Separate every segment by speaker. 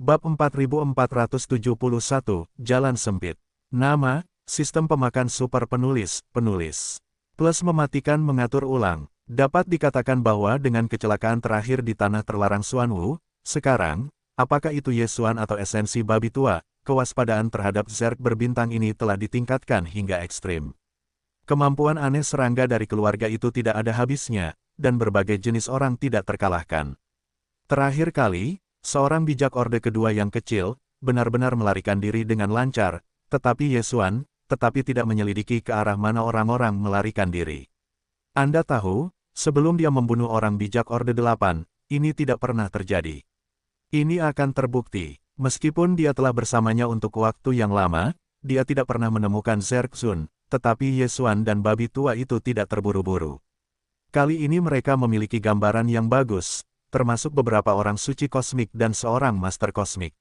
Speaker 1: Bab 4471, Jalan Sempit. Nama, Sistem Pemakan Super Penulis, Plus mematikan mengatur ulang. Dapat dikatakan bahwa dengan kecelakaan terakhir di tanah terlarang Xuanwu, sekarang, apakah itu Yesuan atau esensi babi tua, kewaspadaan terhadap Zerg berbintang ini telah ditingkatkan hingga ekstrim. Kemampuan aneh serangga dari keluarga itu tidak ada habisnya, dan berbagai jenis orang tidak terkalahkan. Terakhir kali, seorang bijak orde kedua yang kecil, benar-benar melarikan diri dengan lancar, tetapi Yesuan, tidak menyelidiki ke arah mana orang-orang melarikan diri. Anda tahu, sebelum dia membunuh orang bijak orde 8, ini tidak pernah terjadi. Ini akan terbukti, meskipun dia telah bersamanya untuk waktu yang lama, dia tidak pernah menemukan Zerg Sun, tetapi Yesuan dan babi tua itu tidak terburu-buru. Kali ini mereka memiliki gambaran yang bagus, termasuk beberapa orang suci kosmik dan seorang master kosmik.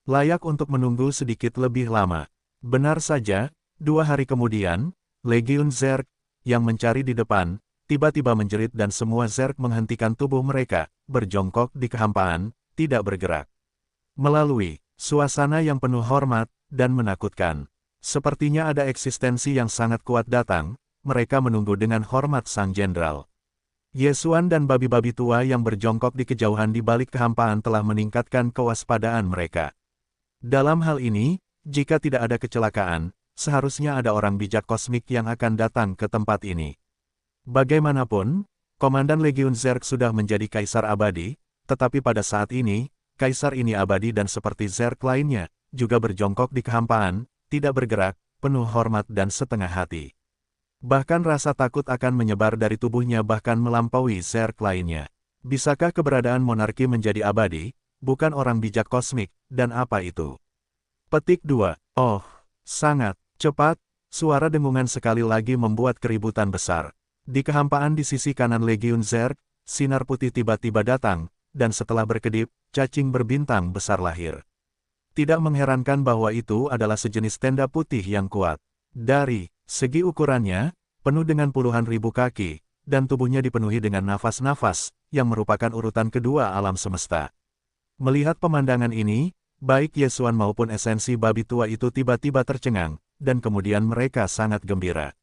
Speaker 1: Layak untuk menunggu sedikit lebih lama. Benar saja, 2 hari kemudian, Legiun Zerg, yang mencari di depan, tiba-tiba menjerit dan semua Zerg menghentikan tubuh mereka, berjongkok di kehampaan, tidak bergerak. Melalui suasana yang penuh hormat dan menakutkan. Sepertinya ada eksistensi yang sangat kuat datang, mereka menunggu dengan hormat sang jenderal. Yesuan dan babi-babi tua yang berjongkok di kejauhan di balik kehampaan telah meningkatkan kewaspadaan mereka. Dalam hal ini, jika tidak ada kecelakaan, seharusnya ada orang bijak kosmik yang akan datang ke tempat ini. Bagaimanapun, Komandan Legiun Zerg sudah menjadi kaisar abadi, tetapi pada saat ini, kaisar ini abadi dan seperti Zerg lainnya, juga berjongkok di kehampaan, tidak bergerak, penuh hormat dan setengah hati. Bahkan rasa takut akan menyebar dari tubuhnya bahkan melampaui Zerg lainnya. Bisakah keberadaan monarki menjadi abadi, bukan orang bijak kosmik, dan apa itu? Petik 2. Oh, sangat cepat, suara dengungan sekali lagi membuat keributan besar. Di kehampaan di sisi kanan Legiun Zerg, sinar putih tiba-tiba datang, dan setelah berkedip, cacing berbintang besar lahir. Tidak mengherankan bahwa itu adalah sejenis tenda putih yang kuat. Dari segi ukurannya, penuh dengan puluhan ribu kaki, dan tubuhnya dipenuhi dengan nafas-nafas, yang merupakan urutan kedua alam semesta. Melihat pemandangan ini, baik Yesuan maupun esensi babi tua itu tiba-tiba tercengang, dan kemudian mereka sangat gembira.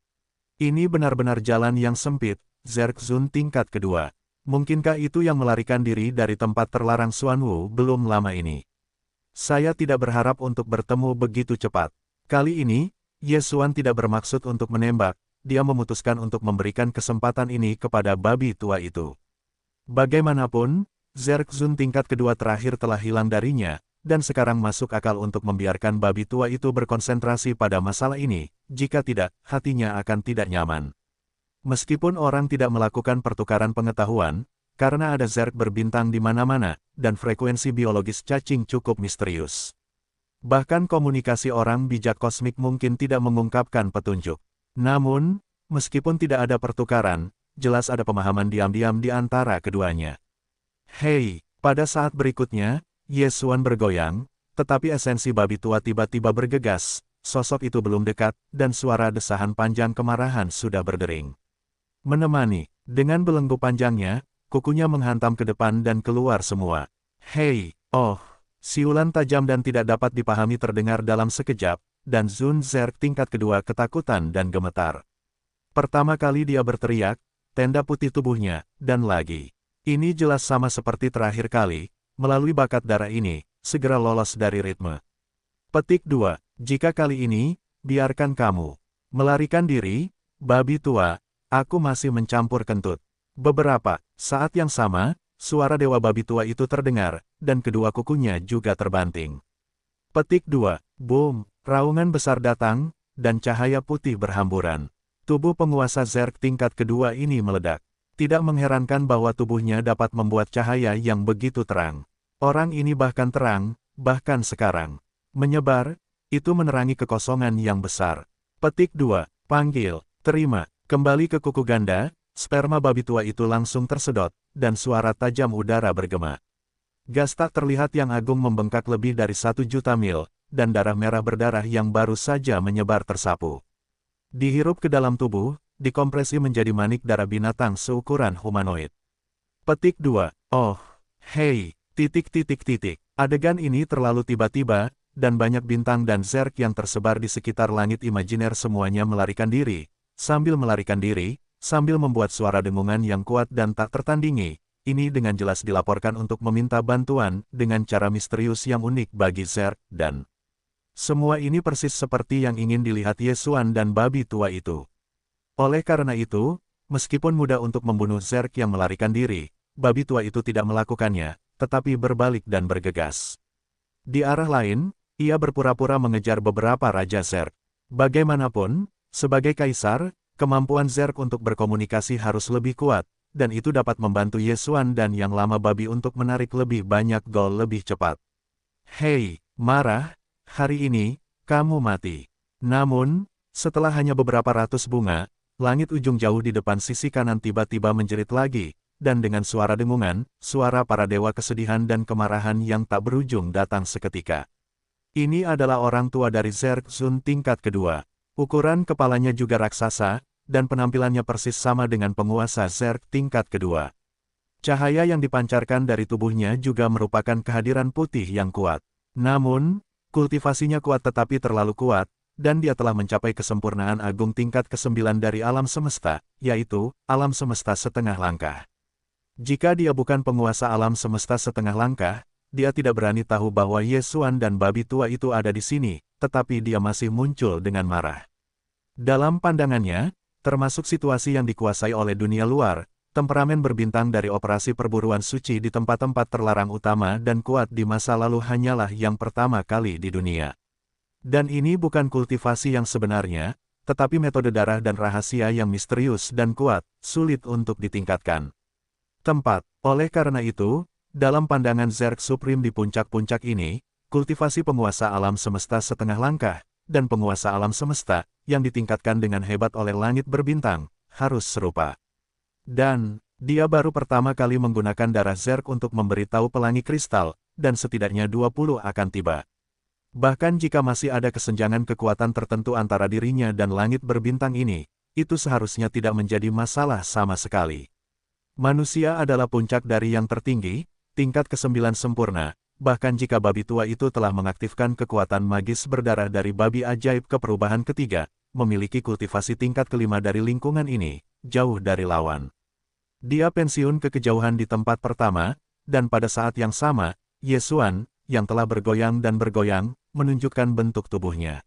Speaker 1: Ini benar-benar jalan yang sempit, Zerg Sun tingkat kedua. Mungkinkah itu yang melarikan diri dari tempat terlarang Xuanwu belum lama ini? Saya tidak berharap untuk bertemu begitu cepat. Kali ini, Yesuan tidak bermaksud untuk menembak, dia memutuskan untuk memberikan kesempatan ini kepada babi tua itu. Bagaimanapun, Zerg Sun tingkat kedua terakhir telah hilang darinya, dan sekarang masuk akal untuk membiarkan babi tua itu berkonsentrasi pada masalah ini, jika tidak, hatinya akan tidak nyaman. Meskipun orang tidak melakukan pertukaran pengetahuan, karena ada Zerg berbintang di mana-mana, dan frekuensi biologis cacing cukup misterius. Bahkan komunikasi orang bijak kosmik mungkin tidak mengungkapkan petunjuk. Namun, meskipun tidak ada pertukaran, jelas ada pemahaman diam-diam di antara keduanya. Hei, pada saat berikutnya, Yesuan bergoyang, tetapi esensi babi tua tiba-tiba bergegas, sosok itu belum dekat, dan suara desahan panjang kemarahan sudah berdering. Menemani, dengan belenggu panjangnya, kukunya menghantam ke depan dan keluar semua. Hei, oh, siulan tajam dan tidak dapat dipahami terdengar dalam sekejap, dan Zun Zerg tingkat kedua ketakutan dan gemetar. Pertama kali dia berteriak, tenda putih tubuhnya, dan lagi. Ini jelas sama seperti terakhir kali, melalui bakat darah ini, segera lolos dari ritme. Petik 2. Jika kali ini, biarkan kamu melarikan diri, babi tua, aku masih mencampur kentut. Beberapa saat yang sama, suara dewa babi tua itu terdengar, dan kedua kukunya juga terbanting. Petik 2. Boom, raungan besar datang, dan cahaya putih berhamburan. Tubuh penguasa Zerg tingkat kedua ini meledak. Tidak mengherankan bahwa tubuhnya dapat membuat cahaya yang begitu terang. Orang ini bahkan terang, bahkan sekarang. Menyebar, itu menerangi kekosongan yang besar. Petik 2. Panggil, terima, kembali ke kuku ganda, sperma babi tua itu langsung tersedot, dan suara tajam udara bergema. Gas tak terlihat yang agung membengkak lebih dari 1 juta mil, dan darah merah berdarah yang baru saja menyebar tersapu. Dihirup ke dalam tubuh, dikompresi menjadi manik darah binatang seukuran humanoid. Petik 2. Oh, hei, titik. Adegan ini terlalu tiba-tiba, dan banyak bintang dan Zerg yang tersebar di sekitar langit imajiner semuanya melarikan diri, sambil membuat suara dengungan yang kuat dan tak tertandingi. Ini dengan jelas dilaporkan untuk meminta bantuan dengan cara misterius yang unik bagi Zerg, dan semua ini persis seperti yang ingin dilihat Yesuan dan babi tua itu. Oleh karena itu, meskipun mudah untuk membunuh Zerg yang melarikan diri, babi tua itu tidak melakukannya, tetapi berbalik dan bergegas. Di arah lain, ia berpura-pura mengejar beberapa raja Zerg. Bagaimanapun, sebagai kaisar, kemampuan Zerg untuk berkomunikasi harus lebih kuat, dan itu dapat membantu Yesuan dan yang lama babi untuk menarik lebih banyak gol lebih cepat. Hei, marah, hari ini, kamu mati. Namun, setelah hanya beberapa ratus bunga, langit ujung jauh di depan sisi kanan tiba-tiba menjerit lagi, dan dengan suara dengungan, suara para dewa kesedihan dan kemarahan yang tak berujung datang seketika. Ini adalah orang tua dari Zerg Sun tingkat kedua. Ukuran kepalanya juga raksasa, dan penampilannya persis sama dengan penguasa Zerg tingkat kedua. Cahaya yang dipancarkan dari tubuhnya juga merupakan kehadiran putih yang kuat. Namun, kultivasinya kuat tetapi terlalu kuat, dan dia telah mencapai kesempurnaan agung tingkat ke-9 dari alam semesta, yaitu alam semesta setengah langkah. Jika dia bukan penguasa alam semesta setengah langkah, dia tidak berani tahu bahwa Yesuan dan babi tua itu ada di sini, tetapi dia masih muncul dengan marah. Dalam pandangannya, termasuk situasi yang dikuasai oleh dunia luar, temperamen berbintang dari operasi perburuan suci di tempat-tempat terlarang utama dan kuat di masa lalu hanyalah yang pertama kali di dunia. Dan ini bukan kultivasi yang sebenarnya, tetapi metode darah dan rahasia yang misterius dan kuat, sulit untuk ditingkatkan. Oleh karena itu, dalam pandangan Zerg Supreme di puncak-puncak ini, kultivasi penguasa alam semesta setengah langkah, dan penguasa alam semesta, yang ditingkatkan dengan hebat oleh langit berbintang, harus serupa. Dan, dia baru pertama kali menggunakan darah Zerg untuk memberitahu pelangi kristal, dan setidaknya 20 akan tiba. Bahkan jika masih ada kesenjangan kekuatan tertentu antara dirinya dan langit berbintang ini, itu seharusnya tidak menjadi masalah sama sekali. Manusia adalah puncak dari yang tertinggi, tingkat ke-9 sempurna, bahkan jika babi tua itu telah mengaktifkan kekuatan magis berdarah dari babi ajaib ke perubahan ketiga, memiliki kultivasi tingkat ke-5 dari lingkungan ini, jauh dari lawan. Dia pensiun ke kejauhan di tempat pertama, dan pada saat yang sama, Yesuan, yang telah bergoyang dan bergoyang, menunjukkan bentuk tubuhnya.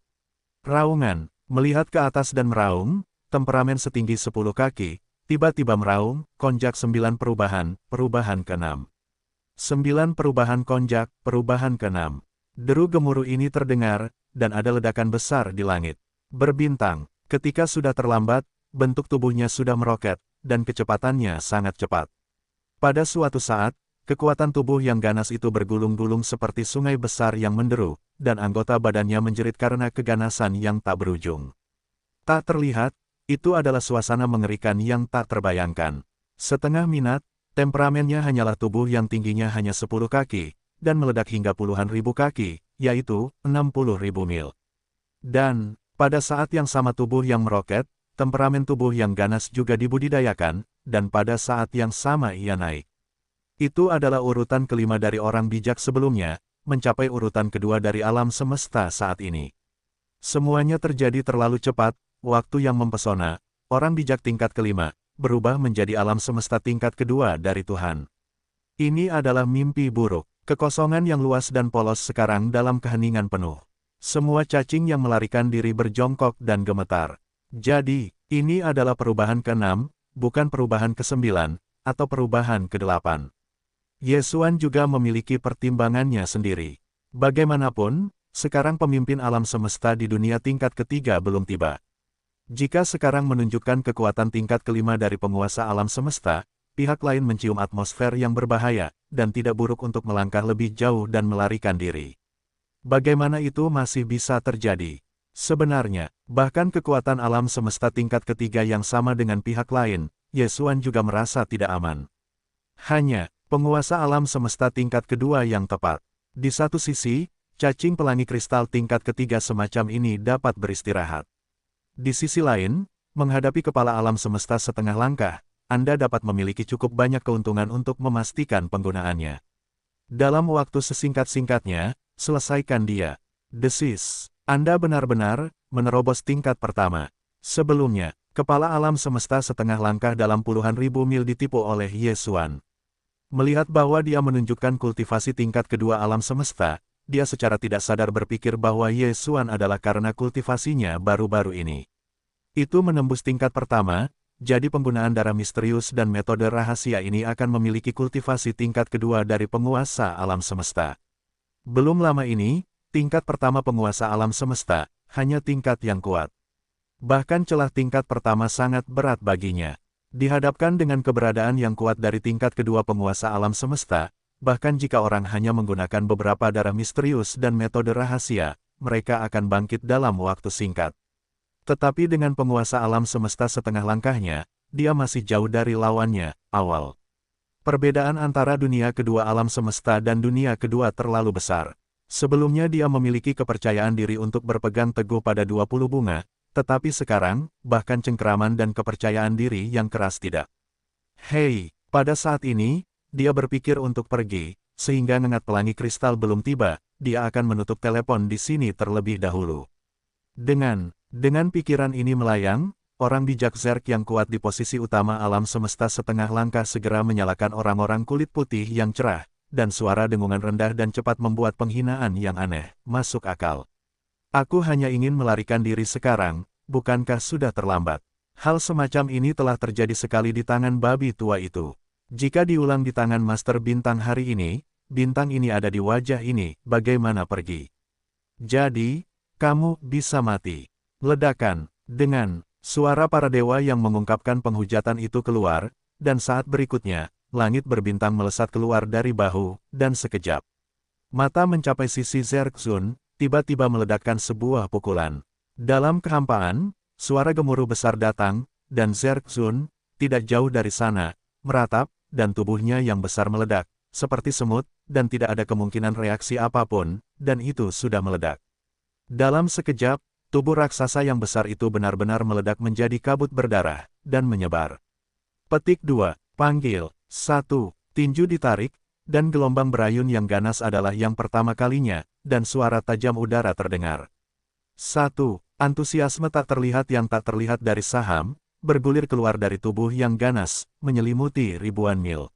Speaker 1: Raungan, melihat ke atas dan meraung, temperamen setinggi 10 kaki, tiba-tiba meraung, konjak 9 perubahan ke-6. 9 perubahan konjak, perubahan ke-6. Deru gemuruh ini terdengar, dan ada ledakan besar di langit. Berbintang, ketika sudah terlambat, bentuk tubuhnya sudah meroket, dan kecepatannya sangat cepat. Pada suatu saat, kekuatan tubuh yang ganas itu bergulung-gulung seperti sungai besar yang menderu, dan anggota badannya menjerit karena keganasan yang tak berujung. Tak terlihat, itu adalah suasana mengerikan yang tak terbayangkan. Setengah minat, temperamennya hanyalah tubuh yang tingginya hanya 10 kaki, dan meledak hingga puluhan ribu kaki, yaitu 60.000 mil. Dan, pada saat yang sama tubuh yang meroket, temperamen tubuh yang ganas juga dibudidayakan, dan pada saat yang sama ia naik. Itu adalah urutan kelima dari orang bijak sebelumnya, mencapai urutan kedua dari alam semesta saat ini. Semuanya terjadi terlalu cepat, waktu yang mempesona, orang bijak tingkat kelima, berubah menjadi alam semesta tingkat kedua dari Tuhan. Ini adalah mimpi buruk, kekosongan yang luas dan polos sekarang dalam keheningan penuh. Semua cacing yang melarikan diri berjongkok dan gemetar. Jadi, ini adalah perubahan ke-6, bukan perubahan ke-9, atau perubahan ke-8. Yesuan juga memiliki pertimbangannya sendiri. Bagaimanapun, sekarang pemimpin alam semesta di dunia tingkat ketiga belum tiba. Jika sekarang menunjukkan kekuatan tingkat kelima dari penguasa alam semesta, pihak lain mencium atmosfer yang berbahaya, dan tidak buruk untuk melangkah lebih jauh dan melarikan diri. Bagaimana itu masih bisa terjadi? Sebenarnya, bahkan kekuatan alam semesta tingkat ketiga yang sama dengan pihak lain, Yesuan juga merasa tidak aman. Hanya, penguasa alam semesta tingkat kedua yang tepat. Di satu sisi, cacing pelangi kristal tingkat ketiga semacam ini dapat beristirahat. Di sisi lain, menghadapi kepala alam semesta setengah langkah, Anda dapat memiliki cukup banyak keuntungan untuk memastikan penggunaannya. Dalam waktu sesingkat-singkatnya, selesaikan dia. Desis, Anda benar-benar menerobos tingkat pertama. Sebelumnya, kepala alam semesta setengah langkah dalam puluhan ribu mil ditipu oleh Ye Xuan. Melihat bahwa dia menunjukkan kultivasi tingkat kedua alam semesta, dia secara tidak sadar berpikir bahwa Ye Xuan adalah karena kultivasinya baru-baru ini. Itu menembus tingkat pertama, jadi penggunaan darah misterius dan metode rahasia ini akan memiliki kultivasi tingkat kedua dari penguasa alam semesta. Belum lama ini, tingkat pertama penguasa alam semesta, hanya tingkat yang kuat. Bahkan celah tingkat pertama sangat berat baginya. Dihadapkan dengan keberadaan yang kuat dari tingkat kedua penguasa alam semesta, bahkan jika orang hanya menggunakan beberapa darah misterius dan metode rahasia, mereka akan bangkit dalam waktu singkat. Tetapi dengan penguasa alam semesta setengah langkahnya, dia masih jauh dari lawannya, awal. Perbedaan antara dunia kedua alam semesta dan dunia kedua terlalu besar. Sebelumnya dia memiliki kepercayaan diri untuk berpegang teguh pada 20 bunga, tetapi sekarang, bahkan cengkeraman dan kepercayaan diri yang keras tidak. Hei, pada saat ini, dia berpikir untuk pergi, sehingga ngengat pelangi kristal belum tiba, dia akan menutup telepon di sini terlebih dahulu. Dengan pikiran ini melayang, orang bijak Zerg yang kuat di posisi utama alam semesta setengah langkah segera menyalakan orang-orang kulit putih yang cerah, dan suara dengungan rendah dan cepat membuat penghinaan yang aneh masuk akal. Aku hanya ingin melarikan diri sekarang, bukankah sudah terlambat? Hal semacam ini telah terjadi sekali di tangan babi tua itu. Jika diulang di tangan Master Bintang hari ini, bintang ini ada di wajah ini, bagaimana pergi? Jadi, kamu bisa mati. Ledakan, dengan suara para dewa yang mengungkapkan penghujatan itu keluar, dan saat berikutnya, langit berbintang melesat keluar dari bahu, dan sekejap. Mata mencapai sisi Zerg Zun, tiba-tiba meledakkan sebuah pukulan. Dalam kehampaan, suara gemuruh besar datang, dan Zerg Zun, tidak jauh dari sana, meratap, dan tubuhnya yang besar meledak, seperti semut, dan tidak ada kemungkinan reaksi apapun, dan itu sudah meledak. Dalam sekejap, tubuh raksasa yang besar itu benar-benar meledak menjadi kabut berdarah, dan menyebar. Petik 2, panggil, 1, tinju ditarik, dan gelombang berayun yang ganas adalah yang pertama kalinya, dan suara tajam udara terdengar. 1, antusiasme tak terlihat yang tak terlihat dari Saham, bergulir keluar dari tubuh yang ganas, menyelimuti ribuan mil.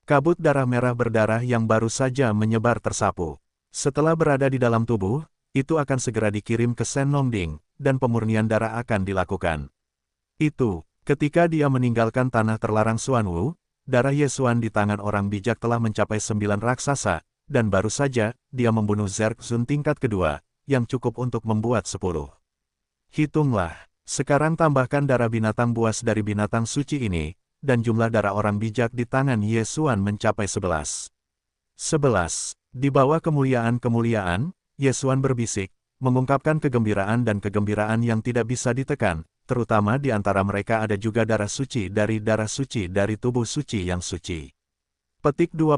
Speaker 1: Kabut darah merah berdarah yang baru saja menyebar tersapu. Setelah berada di dalam tubuh, itu akan segera dikirim ke Senlongding, dan pemurnian darah akan dilakukan. Itu, ketika dia meninggalkan tanah terlarang Xuanwu, darah Ye Xuan di tangan orang bijak telah mencapai 9 raksasa, dan baru saja, dia membunuh Zerg Zun tingkat kedua, yang cukup untuk membuat 10. Hitunglah, sekarang tambahkan darah binatang buas dari binatang suci ini, dan jumlah darah orang bijak di tangan Ye Xuan mencapai 11. 11. Di bawah kemuliaan-kemuliaan, Ye Xuan berbisik, mengungkapkan kegembiraan dan kegembiraan yang tidak bisa ditekan, terutama di antara mereka ada juga darah suci dari tubuh suci yang suci. Petik 2.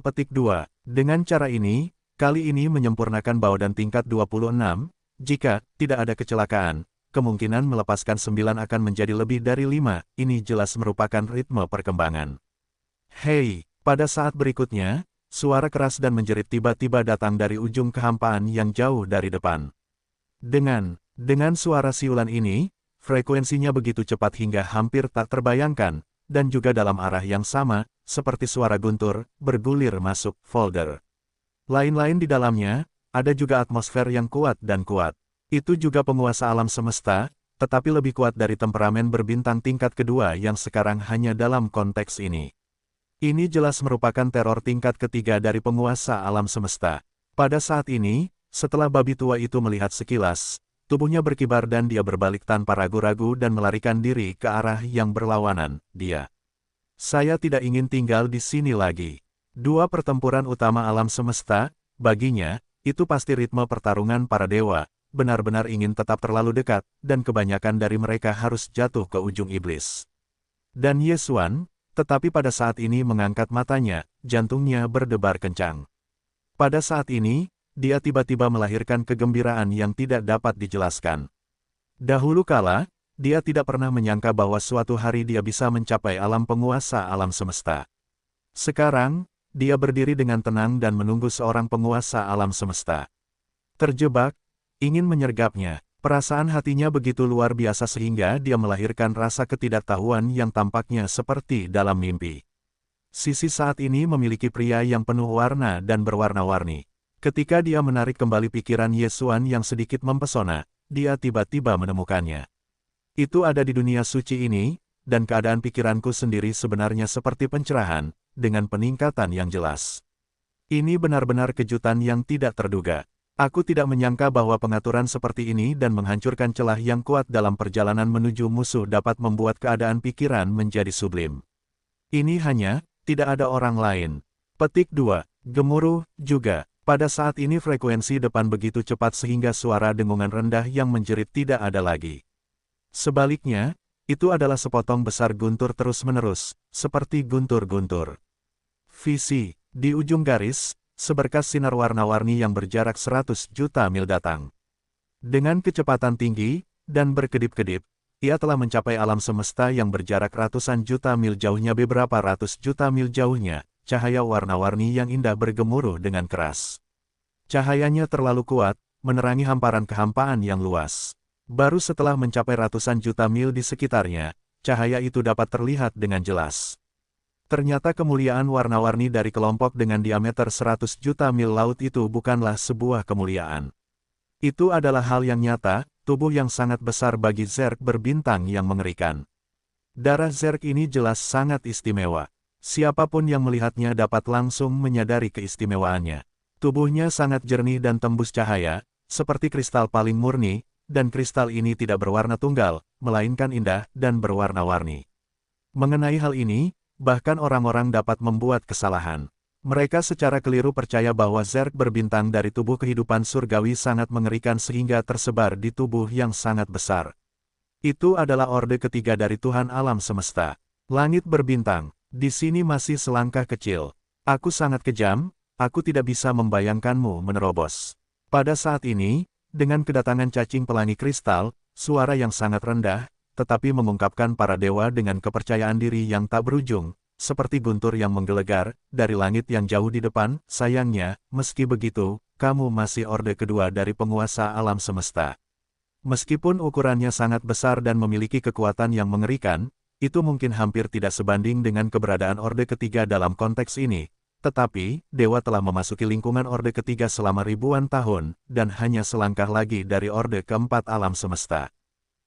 Speaker 1: Dengan cara ini, kali ini menyempurnakan baudan tingkat 26, jika tidak ada kecelakaan, kemungkinan melepaskan 9 akan menjadi lebih dari 5, ini jelas merupakan ritme perkembangan. Hei, pada saat berikutnya, suara keras dan menjerit tiba-tiba datang dari ujung kehampaan yang jauh dari depan. Dengan suara siulan ini, frekuensinya begitu cepat hingga hampir tak terbayangkan, dan juga dalam arah yang sama, seperti suara guntur, bergulir masuk folder. Lain-lain di dalamnya, ada juga atmosfer yang kuat dan kuat. Itu juga penguasa alam semesta, tetapi lebih kuat dari temperamen berbintang tingkat kedua yang sekarang hanya dalam konteks ini. Ini jelas merupakan teror tingkat ketiga dari penguasa alam semesta. Pada saat ini, setelah babi tua itu melihat sekilas, tubuhnya berkibar dan dia berbalik tanpa ragu-ragu dan melarikan diri ke arah yang berlawanan. Saya tidak ingin tinggal di sini lagi. 2 pertempuran utama alam semesta, baginya, itu pasti ritme pertarungan para dewa, benar-benar ingin tetap terlalu dekat, dan kebanyakan dari mereka harus jatuh ke ujung iblis. Dan Ye Xuan, tetapi pada saat ini mengangkat matanya, jantungnya berdebar kencang. Pada saat ini, dia tiba-tiba melahirkan kegembiraan yang tidak dapat dijelaskan. Dahulu kala, dia tidak pernah menyangka bahwa suatu hari dia bisa mencapai alam penguasa alam semesta. Sekarang, dia berdiri dengan tenang dan menunggu seorang penguasa alam semesta. Terjebak, ingin menyergapnya. Perasaan hatinya begitu luar biasa sehingga dia melahirkan rasa ketidaktahuan yang tampaknya seperti dalam mimpi. Sisi saat ini memiliki pria yang penuh warna dan berwarna-warni. Ketika dia menarik kembali pikiran Yesuan yang sedikit mempesona, dia tiba-tiba menemukannya. Itu ada di dunia suci ini, dan keadaan pikiranku sendiri sebenarnya seperti pencerahan, dengan peningkatan yang jelas. Ini benar-benar kejutan yang tidak terduga. Aku tidak menyangka bahwa pengaturan seperti ini dan menghancurkan celah yang kuat dalam perjalanan menuju musuh dapat membuat keadaan pikiran menjadi sublim. Ini hanya, tidak ada orang lain. Petik 2. Gemuruh, juga. Pada saat ini frekuensi depan begitu cepat sehingga suara dengungan rendah yang menjerit tidak ada lagi. Sebaliknya, itu adalah sepotong besar guntur terus-menerus, seperti guntur-guntur. Visi, di ujung garis, seberkas sinar warna-warni yang berjarak 100 juta mil datang. Dengan kecepatan tinggi, dan berkedip-kedip, ia telah mencapai alam semesta yang berjarak ratusan juta mil jauhnya beberapa ratus juta mil jauhnya, cahaya warna-warni yang indah bergemuruh dengan keras. Cahayanya terlalu kuat, menerangi hamparan kehampaan yang luas. Baru setelah mencapai ratusan juta mil di sekitarnya, cahaya itu dapat terlihat dengan jelas. Ternyata kemuliaan warna-warni dari kelompok dengan diameter 100 juta mil laut itu bukanlah sebuah kemuliaan. Itu adalah hal yang nyata, tubuh yang sangat besar bagi Zerg berbintang yang mengerikan. Darah Zerg ini jelas sangat istimewa. Siapapun yang melihatnya dapat langsung menyadari keistimewaannya. Tubuhnya sangat jernih dan tembus cahaya, seperti kristal paling murni, dan kristal ini tidak berwarna tunggal, melainkan indah dan berwarna-warni. Mengenai hal ini, bahkan orang-orang dapat membuat kesalahan. Mereka secara keliru percaya bahwa Zerg berbintang dari tubuh kehidupan surgawi sangat mengerikan sehingga tersebar di tubuh yang sangat besar. Itu adalah orde ketiga dari Tuhan alam semesta. Langit berbintang, di sini masih selangkah kecil. Aku sangat kejam, aku tidak bisa membayangkanmu menerobos. Pada saat ini, dengan kedatangan cacing pelangi kristal, suara yang sangat rendah, tetapi mengungkapkan para dewa dengan kepercayaan diri yang tak berujung, seperti guntur yang menggelegar, dari langit yang jauh di depan. Sayangnya, meski begitu, kamu masih orde kedua dari penguasa alam semesta. Meskipun ukurannya sangat besar dan memiliki kekuatan yang mengerikan, itu mungkin hampir tidak sebanding dengan keberadaan orde ketiga dalam konteks ini, tetapi, dewa telah memasuki lingkungan orde ketiga selama ribuan tahun, dan hanya selangkah lagi dari orde keempat alam semesta.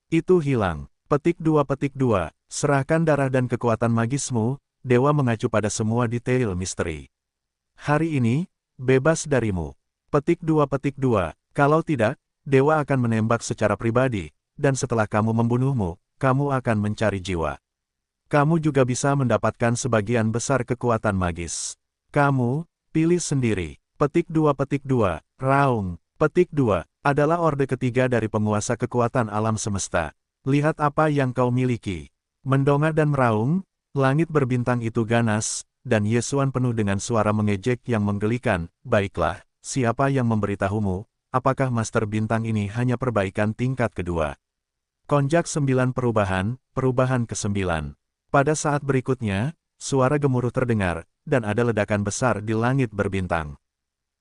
Speaker 1: Itu hilang. Petik 2. Serahkan darah dan kekuatan magismu, dewa mengacu pada semua detail misteri. Hari ini, bebas darimu. Petik 2. Kalau tidak, dewa akan menembak secara pribadi, dan setelah kamu membunuhmu, kamu akan mencari jiwa. Kamu juga bisa mendapatkan sebagian besar kekuatan magis. Kamu, pilih sendiri. Petik 2. Raung. Petik 2, adalah orde ketiga dari penguasa kekuatan alam semesta. Lihat apa yang kau miliki. Mendongak dan meraung, langit berbintang itu ganas, dan Yesuan penuh dengan suara mengejek yang menggelikan. Baiklah, siapa yang memberitahumu, apakah Master Bintang ini hanya perbaikan tingkat kedua? Konjak 9 perubahan ke-9. Pada saat berikutnya, suara gemuruh terdengar, dan ada ledakan besar di langit berbintang.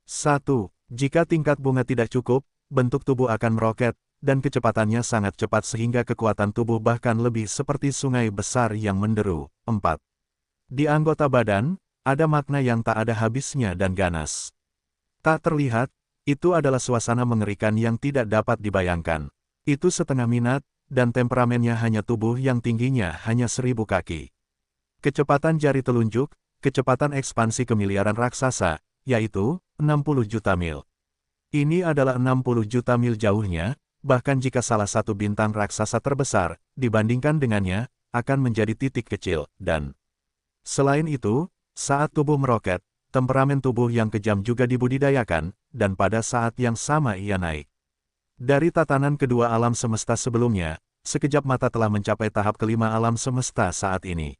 Speaker 1: 1. Jika tingkat bunga tidak cukup, bentuk tubuh akan meroket, dan kecepatannya sangat cepat sehingga kekuatan tubuh bahkan lebih seperti sungai besar yang menderu. 4. Di anggota badan, ada makna yang tak ada habisnya dan ganas. Tak terlihat, itu adalah suasana mengerikan yang tidak dapat dibayangkan. Itu setengah minat, dan temperamennya hanya tubuh yang tingginya hanya 1000 kaki. Kecepatan jari telunjuk, kecepatan ekspansi kemiliaran raksasa, yaitu 60 juta mil. Ini adalah 60 juta mil jauhnya, bahkan jika salah satu bintang raksasa terbesar, dibandingkan dengannya, akan menjadi titik kecil, dan selain itu, saat tubuh meroket, temperamen tubuh yang kejam juga dibudidayakan, dan pada saat yang sama ia naik. Dari tatanan kedua alam semesta sebelumnya, sekejap mata telah mencapai tahap kelima alam semesta saat ini.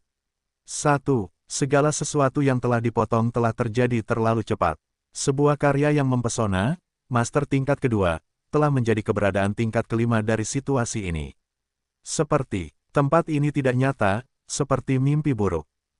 Speaker 1: 1. Segala sesuatu yang telah dipotong telah terjadi terlalu cepat. Sebuah karya yang mempesona, Master tingkat kedua, telah menjadi keberadaan tingkat kelima dari situasi ini. Seperti, tempat ini tidak nyata, seperti mimpi buruk.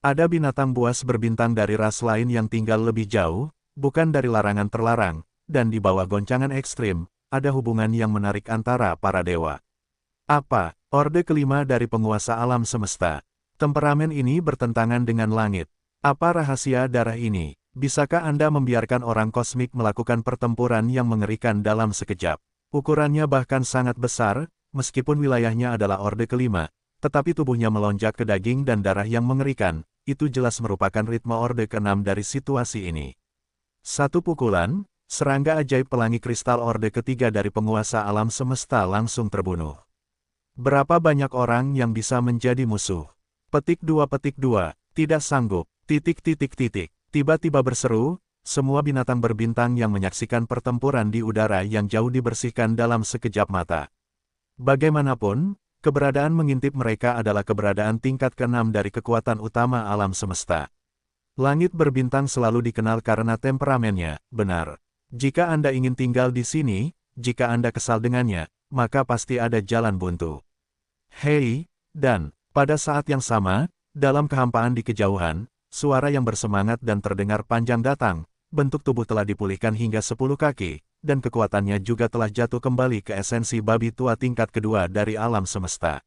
Speaker 1: Ada binatang buas berbintang dari ras lain yang tinggal lebih jauh, bukan dari larangan terlarang, dan di bawah goncangan ekstrim, ada hubungan yang menarik antara para dewa. Apa? Orde kelima dari penguasa alam semesta. Temperamen ini bertentangan dengan langit. Apa rahasia darah ini? Bisakah Anda membiarkan orang kosmik melakukan pertempuran yang mengerikan dalam sekejap? Ukurannya bahkan sangat besar, meskipun wilayahnya adalah Orde kelima, tetapi tubuhnya melonjak ke daging dan darah yang mengerikan, itu jelas merupakan ritme Orde keenam dari situasi ini. Satu pukulan, serangga ajaib pelangi kristal Orde ketiga dari penguasa alam semesta langsung terbunuh. Berapa banyak orang yang bisa menjadi musuh? Petik 2, tidak sanggup, Tiba-tiba berseru, semua binatang berbintang yang menyaksikan pertempuran di udara yang jauh dibersihkan dalam sekejap mata. Bagaimanapun, keberadaan mengintip mereka adalah keberadaan tingkat ke-6 dari kekuatan utama alam semesta. Langit berbintang selalu dikenal karena temperamennya, benar. Jika Anda ingin tinggal di sini, jika Anda kesal dengannya, maka pasti ada jalan buntu. Hei, dan, pada saat yang sama, dalam kehampaan di kejauhan, suara yang bersemangat dan terdengar panjang datang, bentuk tubuh telah dipulihkan hingga 10 kaki, dan kekuatannya juga telah jatuh kembali ke esensi babi tua tingkat kedua dari alam semesta.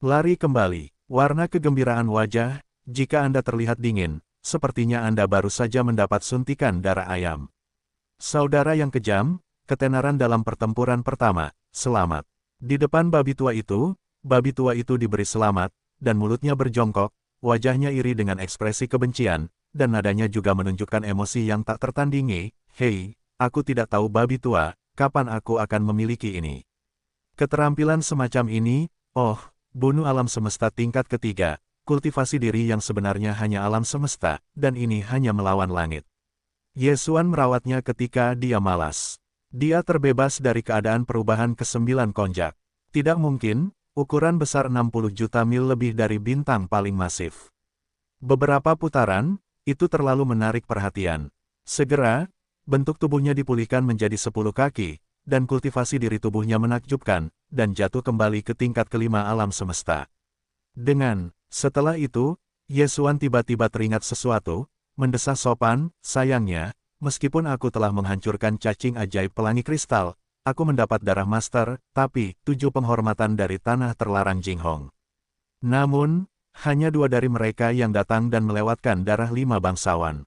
Speaker 1: Lari kembali, warna kegembiraan wajah, jika Anda terlihat dingin, sepertinya Anda baru saja mendapat suntikan darah ayam. Saudara yang kejam, ketenaran dalam pertempuran pertama, selamat. Di depan babi tua itu diberi selamat, dan mulutnya berjongkok, wajahnya iri dengan ekspresi kebencian, dan nadanya juga menunjukkan emosi yang tak tertandingi. Hei, aku tidak tahu babi tua, kapan aku akan memiliki ini. Keterampilan semacam ini, bunuh alam semesta tingkat ketiga, kultivasi diri yang sebenarnya hanya alam semesta, dan ini hanya melawan langit. Yesuan merawatnya ketika dia malas. Dia terbebas dari keadaan perubahan ke-9 konjak. Tidak mungkin, ukuran besar 60 juta mil lebih dari bintang paling masif. Beberapa putaran, itu terlalu menarik perhatian. Segera, bentuk tubuhnya dipulihkan menjadi 10 kaki, dan kultivasi diri tubuhnya menakjubkan, dan jatuh kembali ke tingkat kelima alam semesta. Setelah itu, Yesuan tiba-tiba teringat sesuatu, mendesah sopan, sayangnya, meskipun aku telah menghancurkan cacing ajaib pelangi kristal, aku mendapat darah master, tapi 7 penghormatan dari tanah terlarang Jinghong. Namun, hanya 2 dari mereka yang datang dan melewatkan darah 5 bangsawan.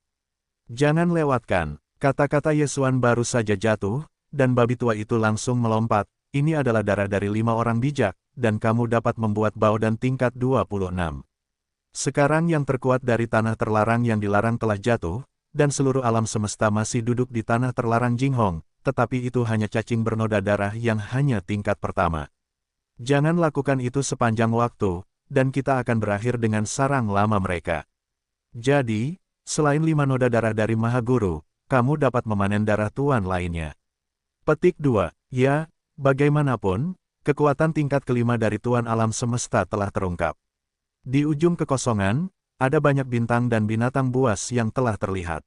Speaker 1: Jangan lewatkan, kata-kata Yesuan baru saja jatuh, dan babi tua itu langsung melompat, ini adalah darah dari 5 orang bijak, dan kamu dapat membuat bau dan tingkat 26. Sekarang yang terkuat dari tanah terlarang yang dilarang telah jatuh, dan seluruh alam semesta masih duduk di tanah terlarang Jinghong. Tetapi itu hanya cacing bernoda darah yang hanya tingkat pertama. Jangan lakukan itu sepanjang waktu, dan kita akan berakhir dengan sarang lama mereka. Jadi, selain 5 noda darah dari Mahaguru, kamu dapat memanen darah tuan lainnya. Petik 2. Ya, bagaimanapun, kekuatan tingkat kelima dari tuan alam semesta telah terungkap. Di ujung kekosongan, ada banyak bintang dan binatang buas yang telah terlihat.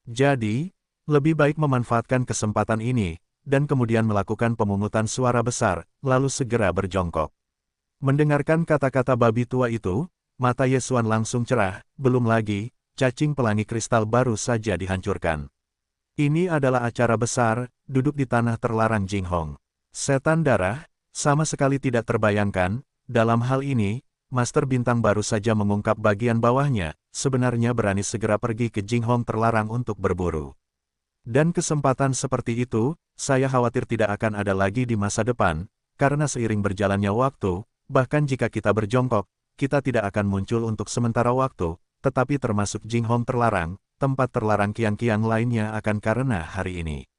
Speaker 1: Jadi, lebih baik memanfaatkan kesempatan ini, dan kemudian melakukan pemungutan suara besar, lalu segera berjongkok. Mendengarkan kata-kata babi tua itu, mata Yesuan langsung cerah, belum lagi, cacing pelangi kristal baru saja dihancurkan. Ini adalah acara besar, duduk di tanah terlarang Jinghong. Setan darah, sama sekali tidak terbayangkan, dalam hal ini, Master Bintang baru saja mengungkap bagian bawahnya, sebenarnya berani segera pergi ke Jinghong terlarang untuk berburu. Dan kesempatan seperti itu, saya khawatir tidak akan ada lagi di masa depan, karena seiring berjalannya waktu, bahkan jika kita berjongkok, kita tidak akan muncul untuk sementara waktu, tetapi termasuk Jinghong terlarang, tempat terlarang kiang-kiang lainnya akan karena hari ini.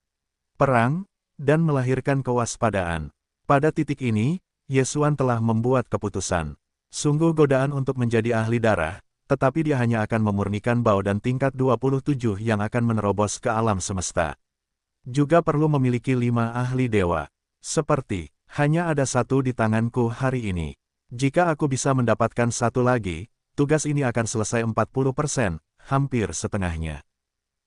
Speaker 1: Perang, dan melahirkan kewaspadaan. Pada titik ini, Yesuan telah membuat keputusan. Sungguh godaan untuk menjadi ahli darah, tetapi dia hanya akan memurnikan bau dan tingkat 27 yang akan menerobos ke alam semesta. Juga perlu memiliki 5 ahli dewa. Seperti, hanya ada 1 di tanganku hari ini. Jika aku bisa mendapatkan 1 lagi, tugas ini akan selesai 40%, hampir setengahnya.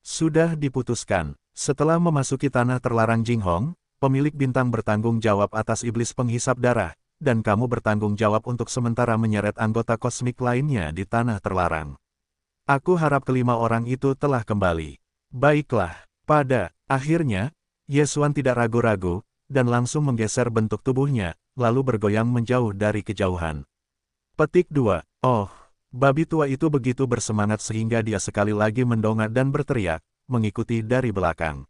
Speaker 1: Sudah diputuskan, setelah memasuki tanah terlarang Jinghong, pemilik bintang bertanggung jawab atas iblis penghisap darah, dan kamu bertanggung jawab untuk sementara menyeret anggota kosmik lainnya di tanah terlarang. Aku harap kelima orang itu telah kembali. Baiklah, pada akhirnya, Yesuan tidak ragu-ragu, dan langsung menggeser bentuk tubuhnya, lalu bergoyang menjauh dari kejauhan. Petik 2. Oh, babi tua itu begitu bersemangat sehingga dia sekali lagi mendongak dan berteriak, mengikuti dari belakang.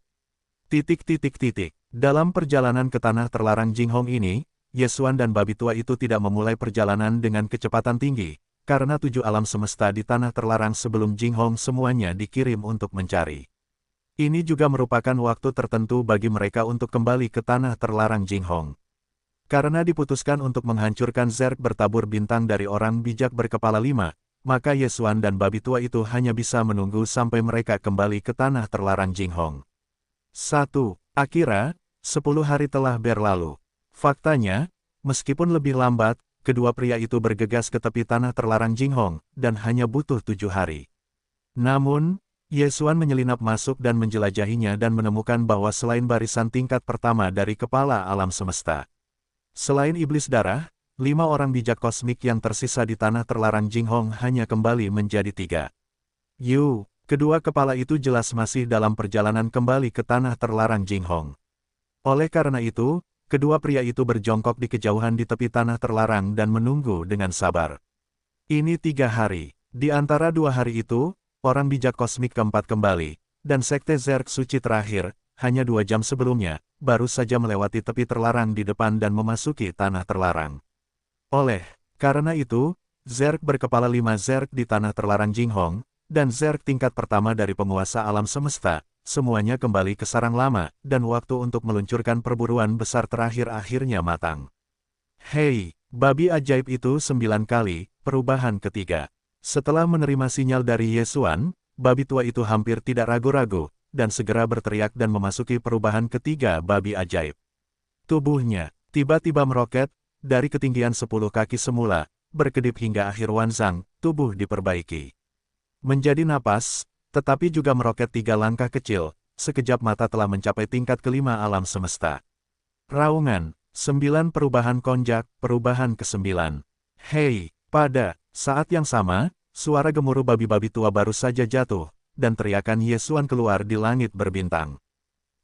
Speaker 1: Dalam perjalanan ke tanah terlarang Jinghong ini, Yesuan dan babi tua itu tidak memulai perjalanan dengan kecepatan tinggi, karena 7 alam semesta di tanah terlarang sebelum Jinghong semuanya dikirim untuk mencari. Ini juga merupakan waktu tertentu bagi mereka untuk kembali ke tanah terlarang Jinghong. Karena diputuskan untuk menghancurkan Zerg bertabur bintang dari orang bijak berkepala 5, maka Yesuan dan babi tua itu hanya bisa menunggu sampai mereka kembali ke tanah terlarang Jinghong. 1. Akira, 10 hari telah berlalu. Faktanya, meskipun lebih lambat, kedua pria itu bergegas ke tepi tanah terlarang Jinghong, dan hanya butuh 7 hari. Namun, Yesuan menyelinap masuk dan menjelajahinya dan menemukan bahwa selain barisan tingkat pertama dari kepala alam semesta, selain iblis darah, 5 orang bijak kosmik yang tersisa di tanah terlarang Jinghong hanya kembali menjadi 3. Kedua kepala itu jelas masih dalam perjalanan kembali ke tanah terlarang Jinghong. Oleh karena itu, kedua pria itu berjongkok di kejauhan di tepi tanah terlarang dan menunggu dengan sabar. Ini 3 hari. Di antara 2 hari itu, orang bijak kosmik keempat kembali, dan sekte Zerg suci terakhir, hanya 2 jam sebelumnya, baru saja melewati tepi terlarang di depan dan memasuki tanah terlarang. Oleh karena itu, Zerg berkepala 5 Zerg di tanah terlarang Jinghong, dan Zerg tingkat pertama dari penguasa alam semesta, semuanya kembali ke sarang lama, dan waktu untuk meluncurkan perburuan besar terakhir akhirnya matang. Hei, babi ajaib itu 9 kali, perubahan ketiga. Setelah menerima sinyal dari Yesuan, babi tua itu hampir tidak ragu-ragu, dan segera berteriak dan memasuki perubahan ketiga babi ajaib. Tubuhnya tiba-tiba meroket, dari ketinggian 10 kaki semula, berkedip hingga akhir Wanzang, tubuh diperbaiki menjadi napas, tetapi juga meroket 3 langkah kecil, sekejap mata telah mencapai tingkat kelima alam semesta. Raungan, 9 perubahan konjak, perubahan ke-9. Hei, pada saat yang sama, suara gemuruh babi-babi tua baru saja jatuh, dan teriakan Yesuan keluar di langit berbintang.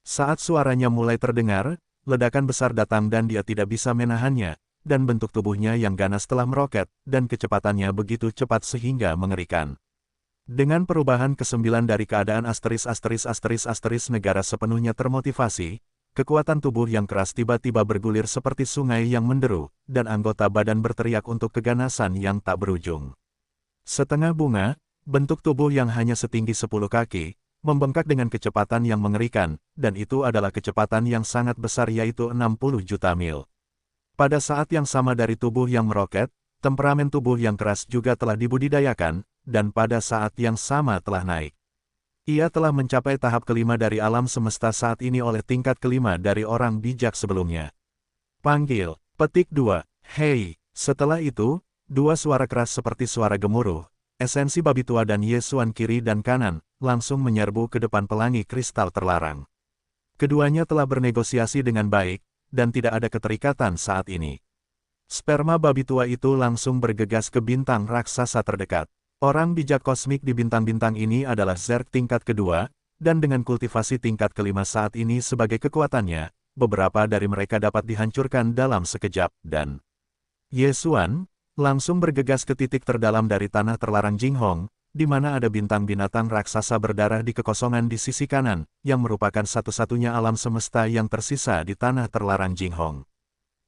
Speaker 1: Saat suaranya mulai terdengar, ledakan besar datang dan dia tidak bisa menahannya, dan bentuk tubuhnya yang ganas telah meroket, dan kecepatannya begitu cepat sehingga mengerikan. Dengan perubahan ke-9 dari keadaan asteris negara sepenuhnya termotivasi, kekuatan tubuh yang keras tiba-tiba bergulir seperti sungai yang menderu, dan anggota badan berteriak untuk keganasan yang tak berujung. Setengah bunga, bentuk tubuh yang hanya setinggi 10 kaki, membengkak dengan kecepatan yang mengerikan, dan itu adalah kecepatan yang sangat besar yaitu 60 juta mil. Pada saat yang sama dari tubuh yang meroket, temperamen tubuh yang keras juga telah dibudidayakan, dan pada saat yang sama telah naik. Ia telah mencapai tahap kelima dari alam semesta saat ini oleh tingkat kelima dari orang bijak sebelumnya. Panggil, petik 2, hei, setelah itu, 2 suara keras seperti suara gemuruh, esensi babi tua dan Yesuan kiri dan kanan, langsung menyerbu ke depan pelangi kristal terlarang. Keduanya telah bernegosiasi dengan baik, dan tidak ada keterikatan saat ini. Sperma babi tua itu langsung bergegas ke bintang raksasa terdekat. Orang bijak kosmik di bintang-bintang ini adalah Zerg tingkat kedua, dan dengan kultivasi tingkat kelima saat ini sebagai kekuatannya, beberapa dari mereka dapat dihancurkan dalam sekejap, dan Yesuan langsung bergegas ke titik terdalam dari tanah terlarang Jinghong, di mana ada bintang binatang raksasa berdarah di kekosongan di sisi kanan, yang merupakan satu-satunya alam semesta yang tersisa di tanah terlarang Jinghong.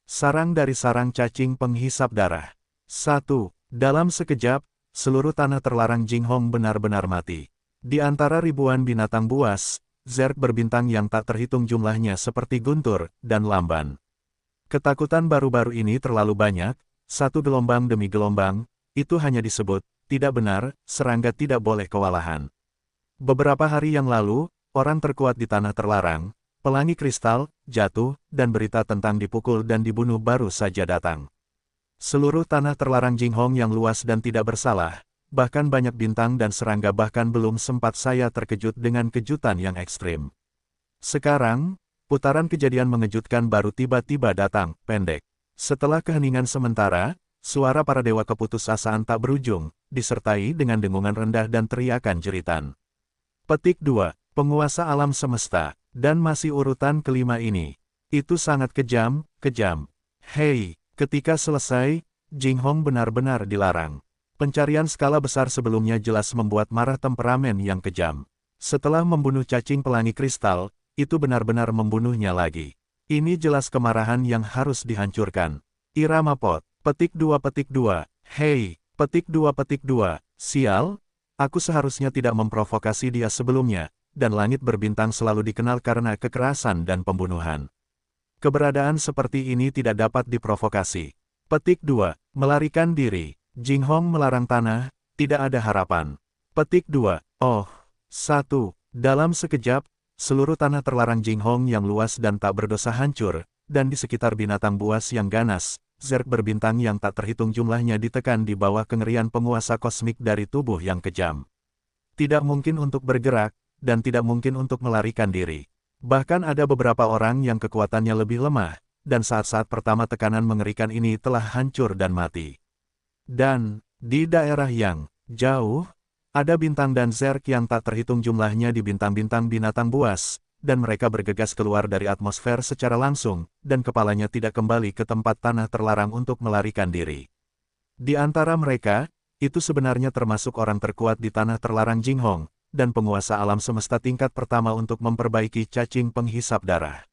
Speaker 1: Sarang dari sarang cacing penghisap darah. 1. Dalam sekejap, seluruh tanah terlarang Jinghong benar-benar mati. Di antara ribuan binatang buas, Zerg berbintang yang tak terhitung jumlahnya seperti guntur dan lamban. Ketakutan baru-baru ini terlalu banyak, satu gelombang demi gelombang, itu hanya disebut, tidak benar, serangga tidak boleh kewalahan. Beberapa hari yang lalu, orang terkuat di tanah terlarang, pelangi kristal, jatuh, dan berita tentang dipukul dan dibunuh baru saja datang. Seluruh tanah terlarang Jinghong yang luas dan tidak bersalah, bahkan banyak bintang dan serangga bahkan belum sempat saya terkejut dengan kejutan yang ekstrim. Sekarang, putaran kejadian mengejutkan baru tiba-tiba datang, pendek. Setelah keheningan sementara, suara para dewa keputusasaan tak berujung, disertai dengan dengungan rendah dan teriakan jeritan. Petik 2. Penguasa alam semesta. Dan masih urutan kelima ini. Itu sangat kejam, kejam. Hei, ketika selesai, Jing Hong benar-benar dilarang. Pencarian skala besar sebelumnya jelas membuat marah temperamen yang kejam. Setelah membunuh cacing pelangi kristal, itu benar-benar membunuhnya lagi. Ini jelas kemarahan yang harus dihancurkan. Irama pot. Petik 2. Hei, petik 2. Sial, aku seharusnya tidak memprovokasi dia sebelumnya, dan langit berbintang selalu dikenal karena kekerasan dan pembunuhan. Keberadaan seperti ini tidak dapat diprovokasi. Petik 2. Melarikan diri. Jing Hong melarang tanah, tidak ada harapan. Petik 2. Oh, 1. Dalam sekejap, seluruh tanah terlarang Jing Hong yang luas dan tak berdosa hancur, dan di sekitar binatang buas yang ganas, zerk berbintang yang tak terhitung jumlahnya ditekan di bawah kengerian penguasa kosmik dari tubuh yang kejam. Tidak mungkin untuk bergerak, dan tidak mungkin untuk melarikan diri. Bahkan ada beberapa orang yang kekuatannya lebih lemah, dan saat-saat pertama tekanan mengerikan ini telah hancur dan mati. Dan, di daerah yang jauh, ada bintang dan zerk yang tak terhitung jumlahnya di bintang-bintang binatang buas, dan mereka bergegas keluar dari atmosfer secara langsung, dan kepalanya tidak kembali ke tempat tanah terlarang untuk melarikan diri. Di antara mereka, itu sebenarnya termasuk orang terkuat di tanah terlarang Jing Hong, dan penguasa alam semesta tingkat pertama untuk memperbaiki cacing penghisap darah.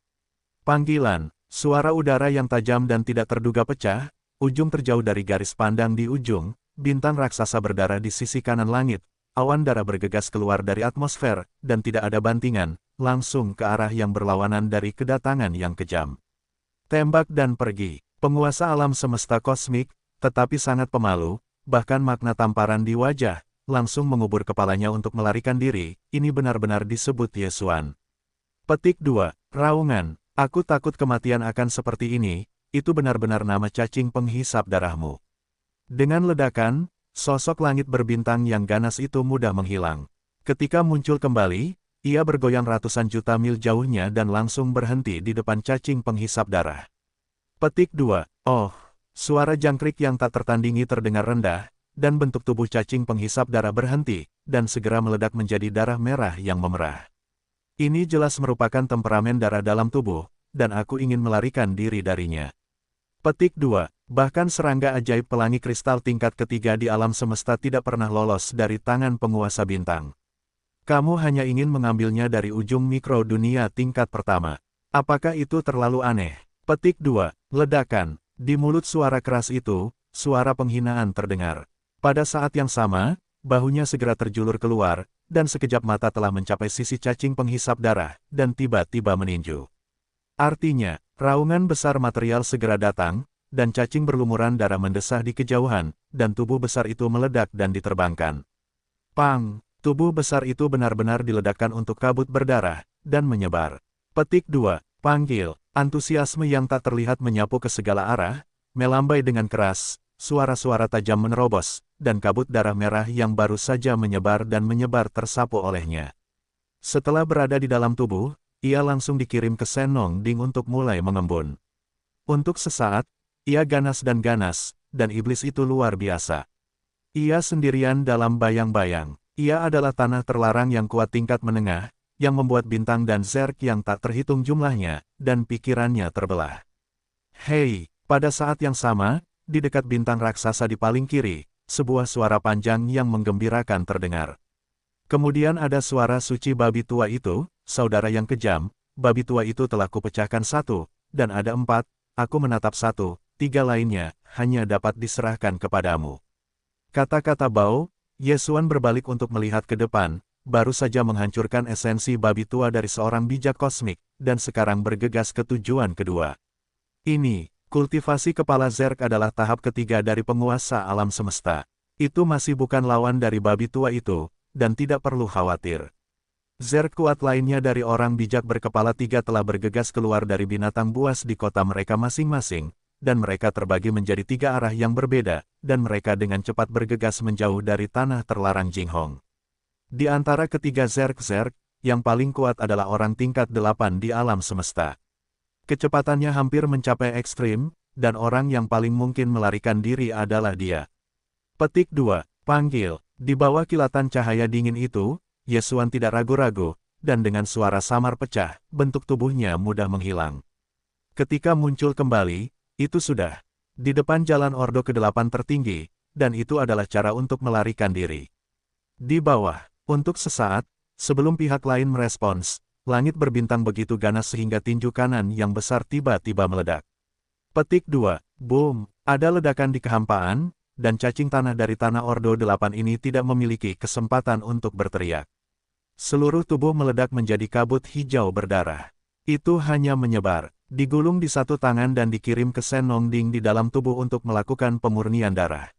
Speaker 1: Panggilan, suara udara yang tajam dan tidak terduga pecah, ujung terjauh dari garis pandang di ujung, bintang raksasa berdarah di sisi kanan langit, awan darah bergegas keluar dari atmosfer, dan tidak ada bantingan, langsung ke arah yang berlawanan dari kedatangan yang kejam. Tembak dan pergi, penguasa alam semesta kosmik, tetapi sangat pemalu, bahkan makna tamparan di wajah, langsung mengubur kepalanya untuk melarikan diri, ini benar-benar disebut Yesuan. Petik 2. Raungan, aku takut kematian akan seperti ini, itu benar-benar nama cacing penghisap darahmu. Dengan ledakan, sosok langit berbintang yang ganas itu mudah menghilang. Ketika muncul kembali, ia bergoyang ratusan juta mil jauhnya dan langsung berhenti di depan cacing penghisap darah. Petik 2. Oh, suara jangkrik yang tak tertandingi terdengar rendah, dan bentuk tubuh cacing penghisap darah berhenti, dan segera meledak menjadi darah merah yang memerah. Ini jelas merupakan temperamen darah dalam tubuh, dan aku ingin melarikan diri darinya. Petik 2. Bahkan serangga ajaib pelangi kristal tingkat ketiga di alam semesta tidak pernah lolos dari tangan penguasa bintang. Kamu hanya ingin mengambilnya dari ujung mikro dunia tingkat pertama. Apakah itu terlalu aneh? Petik 2. Ledakan. Di mulut suara keras itu, suara penghinaan terdengar. Pada saat yang sama, bahunya segera terjulur keluar, dan sekejap mata telah mencapai sisi cacing penghisap darah, dan tiba-tiba meninju. Artinya, raungan besar material segera datang, dan cacing berlumuran darah mendesah di kejauhan, dan tubuh besar itu meledak dan diterbangkan. Pang! Tubuh besar itu benar-benar diledakkan untuk kabut berdarah, dan menyebar. Petik 2. Panggil. Antusiasme yang tak terlihat menyapu ke segala arah, melambai dengan keras. Suara-suara tajam menerobos, dan kabut darah merah yang baru saja menyebar dan menyebar tersapu olehnya. Setelah berada di dalam tubuh, ia langsung dikirim ke Senong Ding untuk mulai mengembun. Untuk sesaat, ia ganas, dan iblis itu luar biasa. Ia sendirian dalam bayang-bayang. Ia adalah tanah terlarang yang kuat tingkat menengah, yang membuat bintang dan zerk yang tak terhitung jumlahnya, dan pikirannya terbelah. Hei, pada saat yang sama, di dekat bintang raksasa di paling kiri, sebuah suara panjang yang menggembirakan terdengar. Kemudian ada suara suci babi tua itu, saudara yang kejam, babi tua itu telah kupecahkan 1, dan ada 4, aku menatap 1, 3 lainnya, hanya dapat diserahkan kepadamu. Kata-kata Bao, Yesuan berbalik untuk melihat ke depan, baru saja menghancurkan esensi babi tua dari seorang bijak kosmik, dan sekarang bergegas ke tujuan kedua. Ini, kultivasi kepala zerk adalah tahap ketiga dari penguasa alam semesta. Itu masih bukan lawan dari babi tua itu, dan tidak perlu khawatir. Zerk kuat lainnya dari orang bijak berkepala 3 telah bergegas keluar dari binatang buas di kota mereka masing-masing, dan mereka terbagi menjadi 3 arah yang berbeda, dan mereka dengan cepat bergegas menjauh dari tanah terlarang Jing Hong. Di antara ketiga zerk-zerk, yang paling kuat adalah orang tingkat 8 di alam semesta. Kecepatannya hampir mencapai ekstrim, dan orang yang paling mungkin melarikan diri adalah dia. Petik 2. Panggil. Di bawah kilatan cahaya dingin itu, Ye Xuan tidak ragu-ragu, dan dengan suara samar pecah, bentuk tubuhnya mudah menghilang. Ketika muncul kembali, itu sudah di depan jalan Ordo ke-8 tertinggi, dan itu adalah cara untuk melarikan diri. Di bawah, untuk sesaat, sebelum pihak lain merespons, langit berbintang begitu ganas sehingga tinju kanan yang besar tiba-tiba meledak. Petik 2. Boom! Ada ledakan di kehampaan, dan cacing tanah dari tanah Ordo 8 ini tidak memiliki kesempatan untuk berteriak. Seluruh tubuh meledak menjadi kabut hijau berdarah. Itu hanya menyebar, digulung di satu tangan dan dikirim ke Sen Nongding di dalam tubuh untuk melakukan pemurnian darah.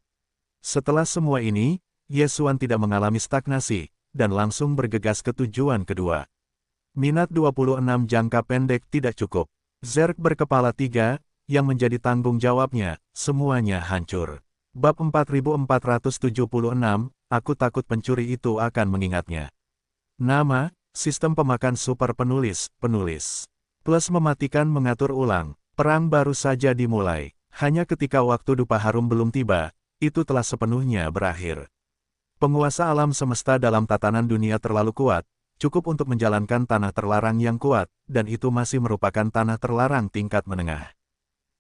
Speaker 1: Setelah semua ini, Ye Xuan tidak mengalami stagnasi, dan langsung bergegas ke tujuan kedua. Minat 26 jangka pendek tidak cukup. Zerg berkepala 3, yang menjadi tanggung jawabnya, semuanya hancur. Bab 4476, aku takut pencuri itu akan mengingatnya. Nama, sistem pemakan super penulis. Plus mematikan mengatur ulang. Perang baru saja dimulai. Hanya ketika waktu dupa harum belum tiba, itu telah sepenuhnya berakhir. Penguasa alam semesta dalam tatanan dunia terlalu kuat, cukup untuk menjalankan tanah terlarang yang kuat, dan itu masih merupakan tanah terlarang tingkat menengah.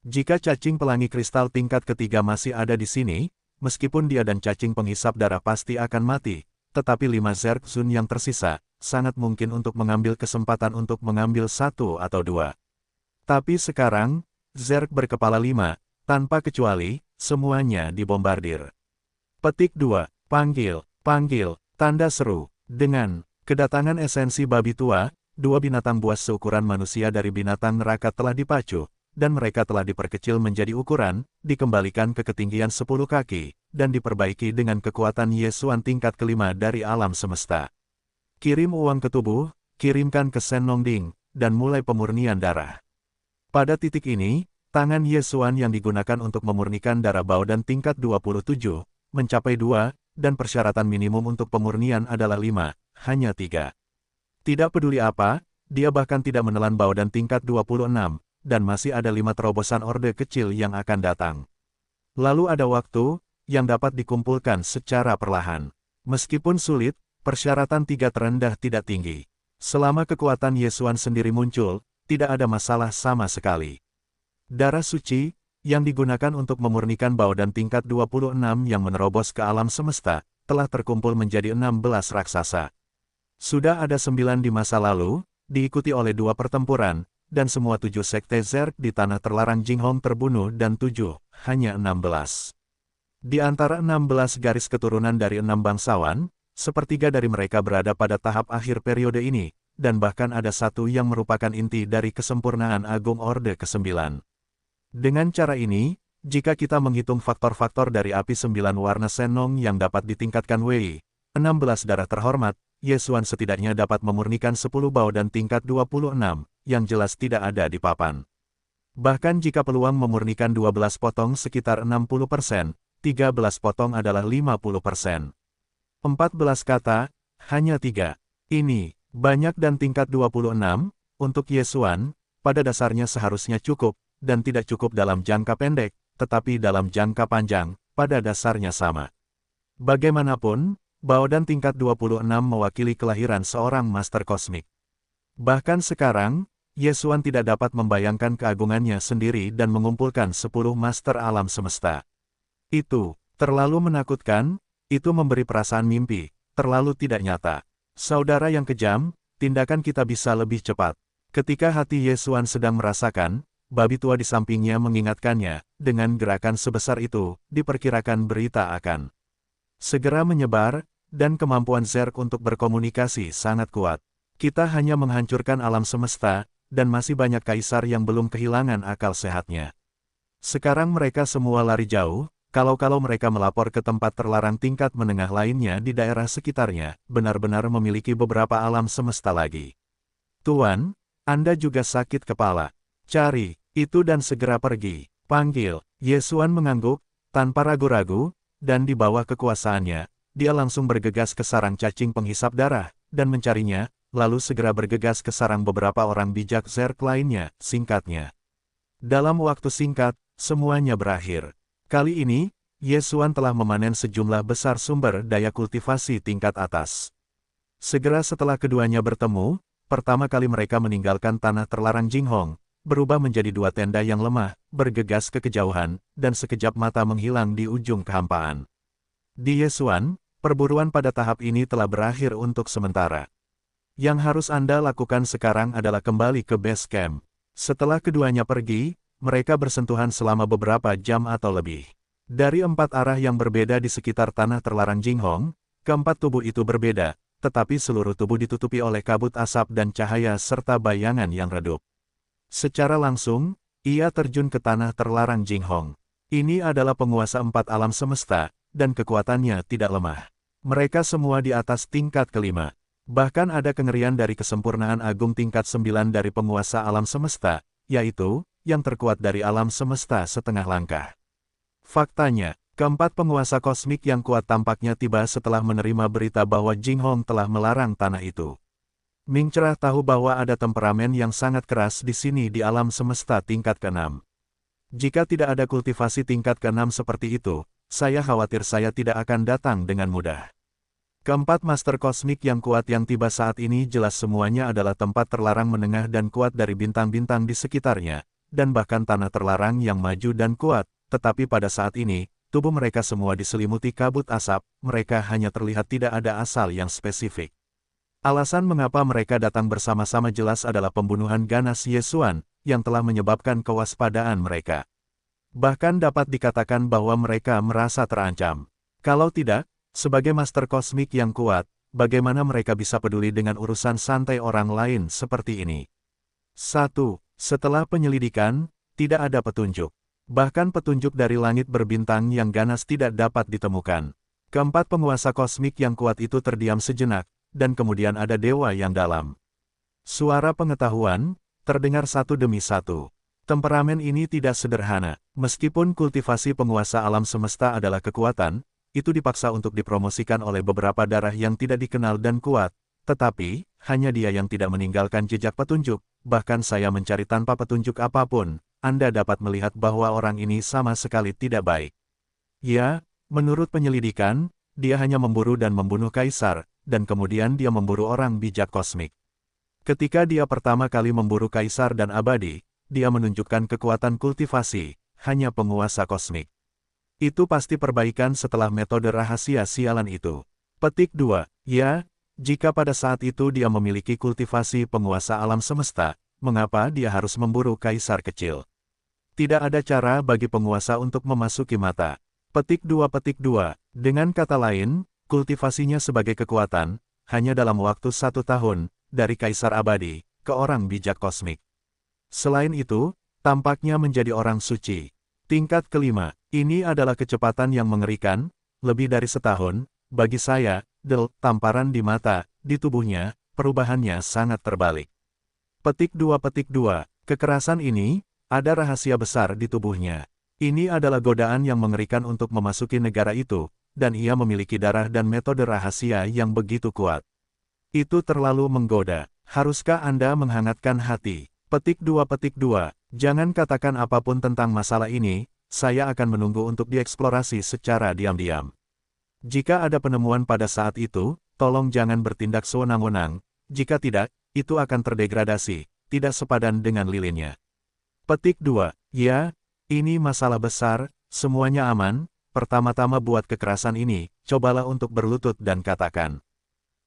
Speaker 1: Jika cacing pelangi kristal tingkat ketiga masih ada di sini, meskipun dia dan cacing penghisap darah pasti akan mati, tetapi 5 Zerg Sun yang tersisa, sangat mungkin untuk mengambil kesempatan untuk mengambil 1 atau 2. Tapi sekarang, Zerg berkepala 5, tanpa kecuali, semuanya dibombardir. Petik 2. Panggil, tanda seru. Dengan kedatangan esensi babi tua, 2 binatang buas seukuran manusia dari binatang neraka telah dipacu, dan mereka telah diperkecil menjadi ukuran, dikembalikan ke ketinggian 10 kaki, dan diperbaiki dengan kekuatan Ye Xuan tingkat kelima dari alam semesta. Kirim uang ke tubuh, kirimkan ke Sen Nongding, dan mulai pemurnian darah. Pada titik ini, tangan Ye Xuan yang digunakan untuk memurnikan darah Baodan tingkat 27, mencapai 2, dan persyaratan minimum untuk pemurnian adalah 5, hanya 3. Tidak peduli apa, dia bahkan tidak menelan Baodan tingkat 26, dan masih ada 5 terobosan orde kecil yang akan datang. Lalu ada waktu, yang dapat dikumpulkan secara perlahan. Meskipun sulit, persyaratan 3 terendah tidak tinggi. Selama kekuatan Ye Xuan sendiri muncul, tidak ada masalah sama sekali. Darah suci, yang digunakan untuk memurnikan Baodan tingkat 26 yang menerobos ke alam semesta, telah terkumpul menjadi 16 raksasa. Sudah ada 9 di masa lalu, diikuti oleh 2 pertempuran, dan semua 7 sekte Zerg di tanah terlarang Jinghong terbunuh dan 7, hanya 16. Di antara 16 garis keturunan dari 6 bangsawan, sepertiga dari mereka berada pada tahap akhir periode ini, dan bahkan ada 1 yang merupakan inti dari kesempurnaan Agung Orde ke-9. Dengan cara ini, jika kita menghitung faktor-faktor dari api 9 warna Senong yang dapat ditingkatkan Wei, 16 darah terhormat, Ye Xuan setidaknya dapat memurnikan 10 Baodan tingkat 26, yang jelas tidak ada di papan. Bahkan jika peluang memurnikan 12 potong sekitar 60%, 13 potong adalah 50%. 14 kata, hanya 3. Ini, banyak dan tingkat 26, untuk Ye Xuan, pada dasarnya seharusnya cukup, dan tidak cukup dalam jangka pendek, tetapi dalam jangka panjang, pada dasarnya sama. Bagaimanapun, Baodan tingkat 26 mewakili kelahiran seorang master kosmik. Bahkan sekarang, Ye Xuan tidak dapat membayangkan keagungannya sendiri dan mengumpulkan 10 master alam semesta. Itu terlalu menakutkan, itu memberi perasaan mimpi, terlalu tidak nyata. Saudara yang kejam, tindakan kita bisa lebih cepat. Ketika hati Ye Xuan sedang merasakan, babi tua di sampingnya mengingatkannya, dengan gerakan sebesar itu, diperkirakan berita akan segera menyebar, dan kemampuan Zerg untuk berkomunikasi sangat kuat. Kita hanya menghancurkan alam semesta, dan masih banyak kaisar yang belum kehilangan akal sehatnya. Sekarang mereka semua lari jauh, kalau mereka melapor ke tempat terlarang tingkat menengah lainnya di daerah sekitarnya, benar-benar memiliki beberapa alam semesta lagi. Tuan, Anda juga sakit kepala. Cari itu dan segera pergi. Panggil. Ye Xuan mengangguk, tanpa ragu-ragu, dan di bawah kekuasaannya, dia langsung bergegas ke sarang cacing penghisap darah, dan mencarinya, lalu segera bergegas ke sarang beberapa orang bijak Zerg lainnya, singkatnya. Dalam waktu singkat, semuanya berakhir. Kali ini, Yesuan telah memanen sejumlah besar sumber daya kultivasi tingkat atas. Segera setelah keduanya bertemu, pertama kali mereka meninggalkan tanah terlarang Jinghong, berubah menjadi dua tenda yang lemah, bergegas ke kejauhan, dan sekejap mata menghilang di ujung kehampaan. Di Yesuan, perburuan pada tahap ini telah berakhir untuk sementara. Yang harus Anda lakukan sekarang adalah kembali ke base camp. Setelah keduanya pergi, mereka bersentuhan selama beberapa jam atau lebih. Dari 4 arah yang berbeda di sekitar tanah terlarang Jinghong, keempat tubuh itu berbeda, tetapi seluruh tubuh ditutupi oleh kabut asap dan cahaya serta bayangan yang redup. Secara langsung, ia terjun ke tanah terlarang Jinghong. Ini adalah penguasa 4 alam semesta, dan kekuatannya tidak lemah. Mereka semua di atas tingkat kelima. Bahkan ada kengerian dari kesempurnaan agung tingkat 9 dari penguasa alam semesta, yaitu, yang terkuat dari alam semesta setengah langkah. Faktanya, keempat penguasa kosmik yang kuat tampaknya tiba setelah menerima berita bahwa Jinghong telah melarang tanah itu. Ming Cerah tahu bahwa ada temperamen yang sangat keras di sini di alam semesta tingkat ke-6. Jika tidak ada kultivasi tingkat ke-6 seperti itu, saya khawatir saya tidak akan datang dengan mudah. Keempat master kosmik yang kuat yang tiba saat ini jelas semuanya adalah tempat terlarang menengah dan kuat dari bintang-bintang di sekitarnya, dan bahkan tanah terlarang yang maju dan kuat. Tetapi pada saat ini, tubuh mereka semua diselimuti kabut asap, mereka hanya terlihat tidak ada asal yang spesifik. Alasan mengapa mereka datang bersama-sama jelas adalah pembunuhan ganas Yesuan, yang telah menyebabkan kewaspadaan mereka. Bahkan dapat dikatakan bahwa mereka merasa terancam. Kalau tidak, sebagai master kosmik yang kuat, bagaimana mereka bisa peduli dengan urusan santai orang lain seperti ini? 1. Setelah penyelidikan, tidak ada petunjuk. Bahkan petunjuk dari langit berbintang yang ganas tidak dapat ditemukan. Keempat penguasa kosmik yang kuat itu terdiam sejenak, dan kemudian ada dewa yang dalam. Suara pengetahuan, terdengar satu demi satu. Temperamen ini tidak sederhana. Meskipun kultivasi penguasa alam semesta adalah kekuatan, itu dipaksa untuk dipromosikan oleh beberapa darah yang tidak dikenal dan kuat, tetapi, hanya dia yang tidak meninggalkan jejak petunjuk, bahkan saya mencari tanpa petunjuk apapun. Anda dapat melihat bahwa orang ini sama sekali tidak baik. Ya, menurut penyelidikan, dia hanya memburu dan membunuh kaisar, dan kemudian dia memburu orang bijak kosmik. Ketika dia pertama kali memburu kaisar dan abadi, dia menunjukkan kekuatan kultivasi, hanya penguasa kosmik. Itu pasti perbaikan setelah metode rahasia sialan itu. Petik 2. Ya, jika pada saat itu dia memiliki kultivasi penguasa alam semesta, mengapa dia harus memburu kaisar kecil? Tidak ada cara bagi penguasa untuk memasuki mata. Petik 2. Dengan kata lain, kultivasinya sebagai kekuatan, hanya dalam waktu 1 tahun, dari kaisar abadi, ke orang bijak kosmik. Selain itu, tampaknya menjadi orang suci. Tingkat kelima, ini adalah kecepatan yang mengerikan, lebih dari setahun, bagi saya, tamparan di mata, di tubuhnya, perubahannya sangat terbalik. Petik 2. Kekerasan ini, ada rahasia besar di tubuhnya. Ini adalah godaan yang mengerikan untuk memasuki negara itu, dan ia memiliki darah dan metode rahasia yang begitu kuat. Itu terlalu menggoda. Haruskah Anda menghangatkan hati? Petik 2. Jangan katakan apapun tentang masalah ini, saya akan menunggu untuk dieksplorasi secara diam-diam. Jika ada penemuan pada saat itu, tolong jangan bertindak sewenang-wenang, jika tidak, itu akan terdegradasi, tidak sepadan dengan lilinnya. Petik 2. Ya, ini masalah besar, semuanya aman, pertama-tama buat kekerasan ini, cobalah untuk berlutut dan katakan.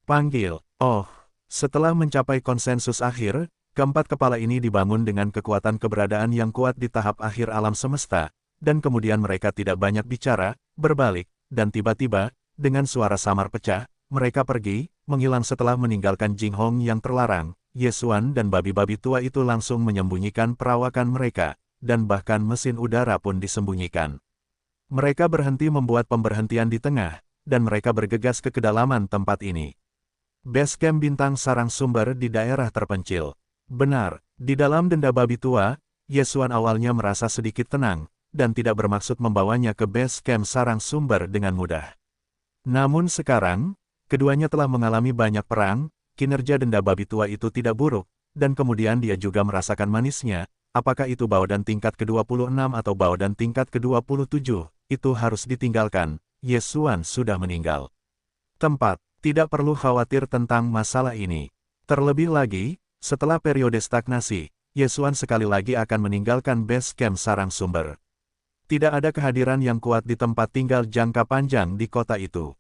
Speaker 1: Panggil, oh, setelah mencapai konsensus akhir, keempat kepala ini dibangun dengan kekuatan keberadaan yang kuat di tahap akhir alam semesta, dan kemudian mereka tidak banyak bicara, berbalik, dan tiba-tiba, dengan suara samar pecah, mereka pergi, menghilang setelah meninggalkan Jinghong yang terlarang. Yesuan dan babi-babi tua itu langsung menyembunyikan perawakan mereka, dan bahkan mesin udara pun disembunyikan. Mereka berhenti membuat pemberhentian di tengah, dan mereka bergegas ke kedalaman tempat ini. Basecamp bintang sarang sumber di daerah terpencil. Benar, di dalam denda babi tua, Yesuan awalnya merasa sedikit tenang, dan tidak bermaksud membawanya ke basecamp sarang sumber dengan mudah. Namun sekarang, keduanya telah mengalami banyak perang, kinerja denda babi tua itu tidak buruk, dan kemudian dia juga merasakan manisnya, apakah itu Baodan tingkat ke-26 atau Baodan tingkat ke-27, itu harus ditinggalkan, Ye Xuan sudah meninggal. Tempat, tidak perlu khawatir tentang masalah ini. Terlebih lagi, setelah periode stagnasi, Ye Xuan sekali lagi akan meninggalkan base camp sarang sumber. Tidak ada kehadiran yang kuat di tempat tinggal jangka panjang di kota itu.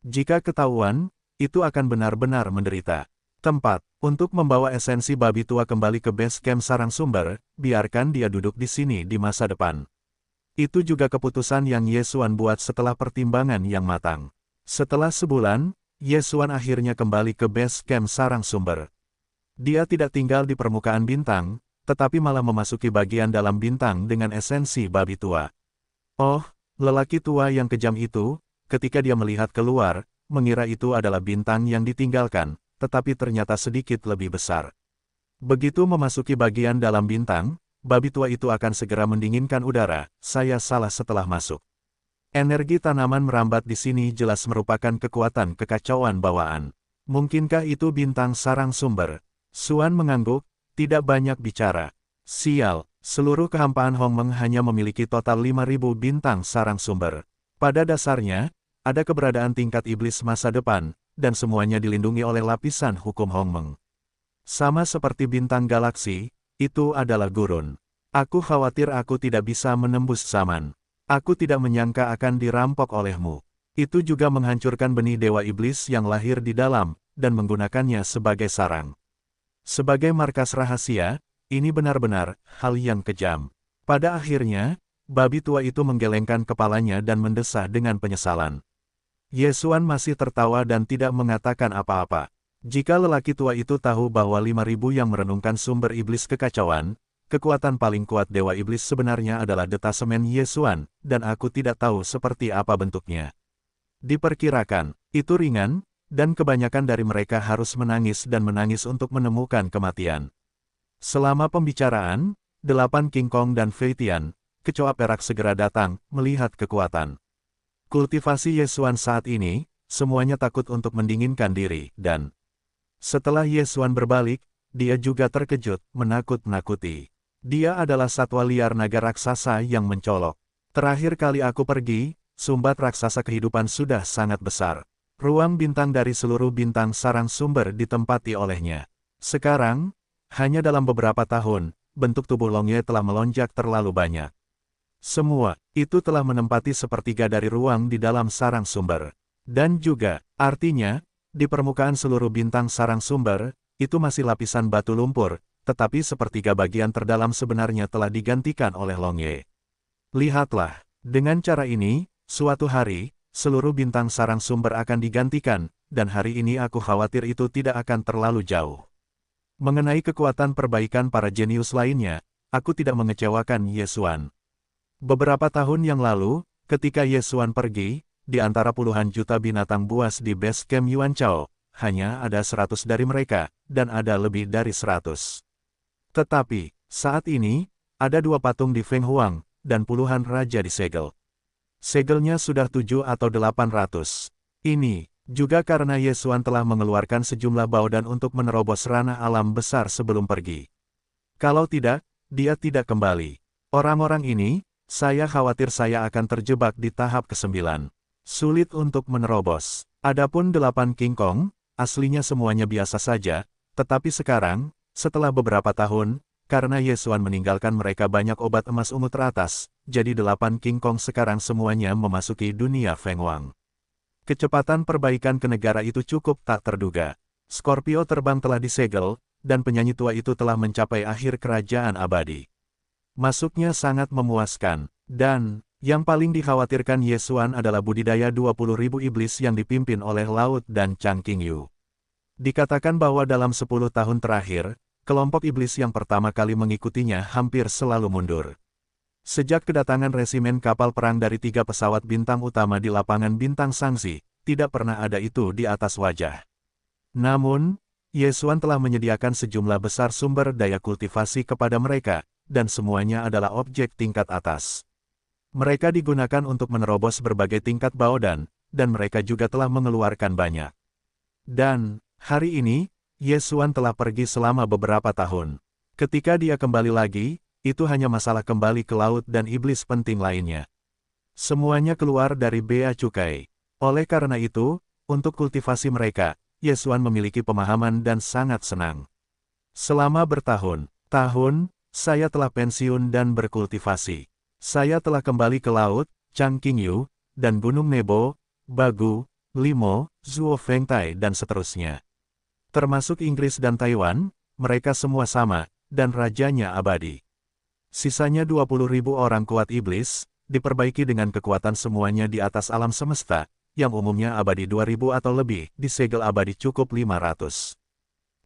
Speaker 1: Jika ketahuan, itu akan benar-benar menderita. Tempat, untuk membawa esensi babi tua kembali ke base camp sarang sumber, biarkan dia duduk di sini di masa depan. Itu juga keputusan yang Ye Xuan buat setelah pertimbangan yang matang. Setelah sebulan, Ye Xuan akhirnya kembali ke base camp sarang sumber. Dia tidak tinggal di permukaan bintang, tetapi malah memasuki bagian dalam bintang dengan esensi babi tua. Oh, lelaki tua yang kejam itu, ketika dia melihat keluar, mengira itu adalah bintang yang ditinggalkan, tetapi ternyata sedikit lebih besar. Begitu memasuki bagian dalam bintang, babi tua itu akan segera mendinginkan udara. Saya salah setelah masuk. Energi tanaman merambat di sini jelas merupakan kekuatan kekacauan bawaan. Mungkinkah itu bintang sarang sumber? Xuan mengangguk, tidak banyak bicara. Sial, seluruh kehampaan Hongmeng hanya memiliki total 5.000 bintang sarang sumber. Pada dasarnya, ada keberadaan tingkat iblis masa depan, dan semuanya dilindungi oleh lapisan hukum Hongmeng. Sama seperti bintang galaksi, itu adalah gurun. Aku khawatir aku tidak bisa menembus zaman. Aku tidak menyangka akan dirampok olehmu. Itu juga menghancurkan benih dewa iblis yang lahir di dalam, dan menggunakannya sebagai sarang. Sebagai markas rahasia, ini benar-benar hal yang kejam. Pada akhirnya, babi tua itu menggelengkan kepalanya dan mendesah dengan penyesalan. Ye Xuan masih tertawa dan tidak mengatakan apa-apa. Jika lelaki tua itu tahu bahwa 5.000 yang merenungkan sumber iblis kekacauan, kekuatan paling kuat dewa iblis sebenarnya adalah detasemen Ye Xuan, dan aku tidak tahu seperti apa bentuknya. Diperkirakan, itu ringan, dan kebanyakan dari mereka harus menangis dan menangis untuk menemukan kematian. Selama pembicaraan, 8 King Kong dan Fei Tian, kecoa perak segera datang, melihat kekuatan. Kultivasi Ye Xuan saat ini, semuanya takut untuk mendinginkan diri, dan setelah Ye Xuan berbalik, dia juga terkejut, menakut-nakuti. Dia adalah satwa liar naga raksasa yang mencolok. Terakhir kali aku pergi, sumbat raksasa kehidupan sudah sangat besar. Ruang bintang dari seluruh bintang sarang sumber ditempati olehnya. Sekarang, hanya dalam beberapa tahun, bentuk tubuh Longye telah melonjak terlalu banyak. Semua, itu telah menempati sepertiga dari ruang di dalam sarang sumber. Dan juga, artinya, di permukaan seluruh bintang sarang sumber, itu masih lapisan batu lumpur, tetapi sepertiga bagian terdalam sebenarnya telah digantikan oleh Longye. Lihatlah, dengan cara ini, suatu hari, seluruh bintang sarang sumber akan digantikan, dan hari ini aku khawatir itu tidak akan terlalu jauh. Mengenai kekuatan perbaikan para jenius lainnya, aku tidak mengecewakan Ye Xuan. Beberapa tahun yang lalu, ketika Ye Xuan pergi, di antara puluhan juta binatang buas di base camp Yuan Chao, hanya ada 100 dari mereka, dan ada lebih dari 100. Tetapi, saat ini, ada 2 patung di Feng Huang, dan puluhan raja disegel. Segelnya sudah 7 atau 800. Ini, juga karena Ye Xuan telah mengeluarkan sejumlah baodan untuk menerobos ranah alam besar sebelum pergi. Kalau tidak, dia tidak kembali. Orang-orang ini, saya khawatir saya akan terjebak di tahap ke-9. Sulit untuk menerobos. Adapun 8 King Kong, aslinya semuanya biasa saja, tetapi sekarang, setelah beberapa tahun, karena Ye Xuan meninggalkan mereka banyak obat emas ungu teratas, jadi 8 King Kong sekarang semuanya memasuki dunia Feng Huang. Kecepatan perbaikan ke negara itu cukup tak terduga. Scorpio terbang telah disegel, dan penyanyi tua itu telah mencapai akhir kerajaan abadi. Masuknya sangat memuaskan, dan, yang paling dikhawatirkan Ye Xuan adalah budidaya 20.000 iblis yang dipimpin oleh Laut dan Chang Qingyu. Dikatakan bahwa dalam 10 tahun terakhir, kelompok iblis yang pertama kali mengikutinya hampir selalu mundur. Sejak kedatangan resimen kapal perang dari 3 pesawat bintang utama di lapangan bintang Sangzi, tidak pernah ada itu di atas wajah. Namun, Ye Xuan telah menyediakan sejumlah besar sumber daya kultivasi kepada mereka, dan semuanya adalah objek tingkat atas. Mereka digunakan untuk menerobos berbagai tingkat baodan, dan mereka juga telah mengeluarkan banyak. Dan, hari ini, Ye Xuan telah pergi selama beberapa tahun. Ketika dia kembali lagi, itu hanya masalah kembali ke laut dan iblis penting lainnya. Semuanya keluar dari bea cukai. Oleh karena itu, untuk kultivasi mereka, Yesuan memiliki pemahaman dan sangat senang. Selama bertahun-tahun, saya telah pensiun dan berkultivasi. Saya telah kembali ke laut, Changqingyu, dan Gunung Nebo, Bagu, Limo, Zuo Fengtai dan seterusnya. Termasuk Inggris dan Taiwan, mereka semua sama, dan rajanya abadi. Sisanya 20.000 orang kuat iblis, diperbaiki dengan kekuatan semuanya di atas alam semesta, yang umumnya abadi 2000 atau lebih, disegel abadi cukup 500.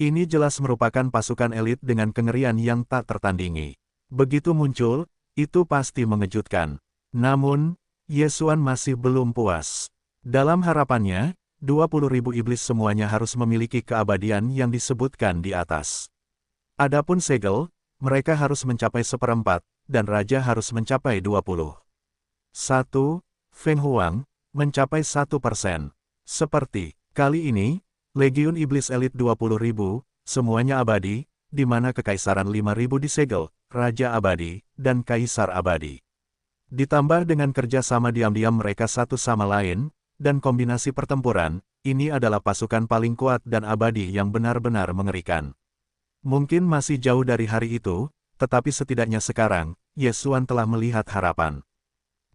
Speaker 1: Ini jelas merupakan pasukan elit dengan kengerian yang tak tertandingi. Begitu muncul, itu pasti mengejutkan. Namun, Yesuan masih belum puas. Dalam harapannya, 20.000 iblis semuanya harus memiliki keabadian yang disebutkan di atas. Adapun segel, mereka harus mencapai 1/4, dan raja harus mencapai 20. 1. Feng Huang, mencapai 1%. Seperti kali ini, Legiun Iblis Elit 20.000, semuanya abadi, di mana Kekaisaran 5.000 disegel, Raja Abadi, dan Kaisar Abadi. Ditambah dengan kerjasama diam-diam mereka satu sama lain, dan kombinasi pertempuran, ini adalah pasukan paling kuat dan abadi yang benar-benar mengerikan. Mungkin masih jauh dari hari itu, tetapi setidaknya sekarang, Yesuan telah melihat harapan.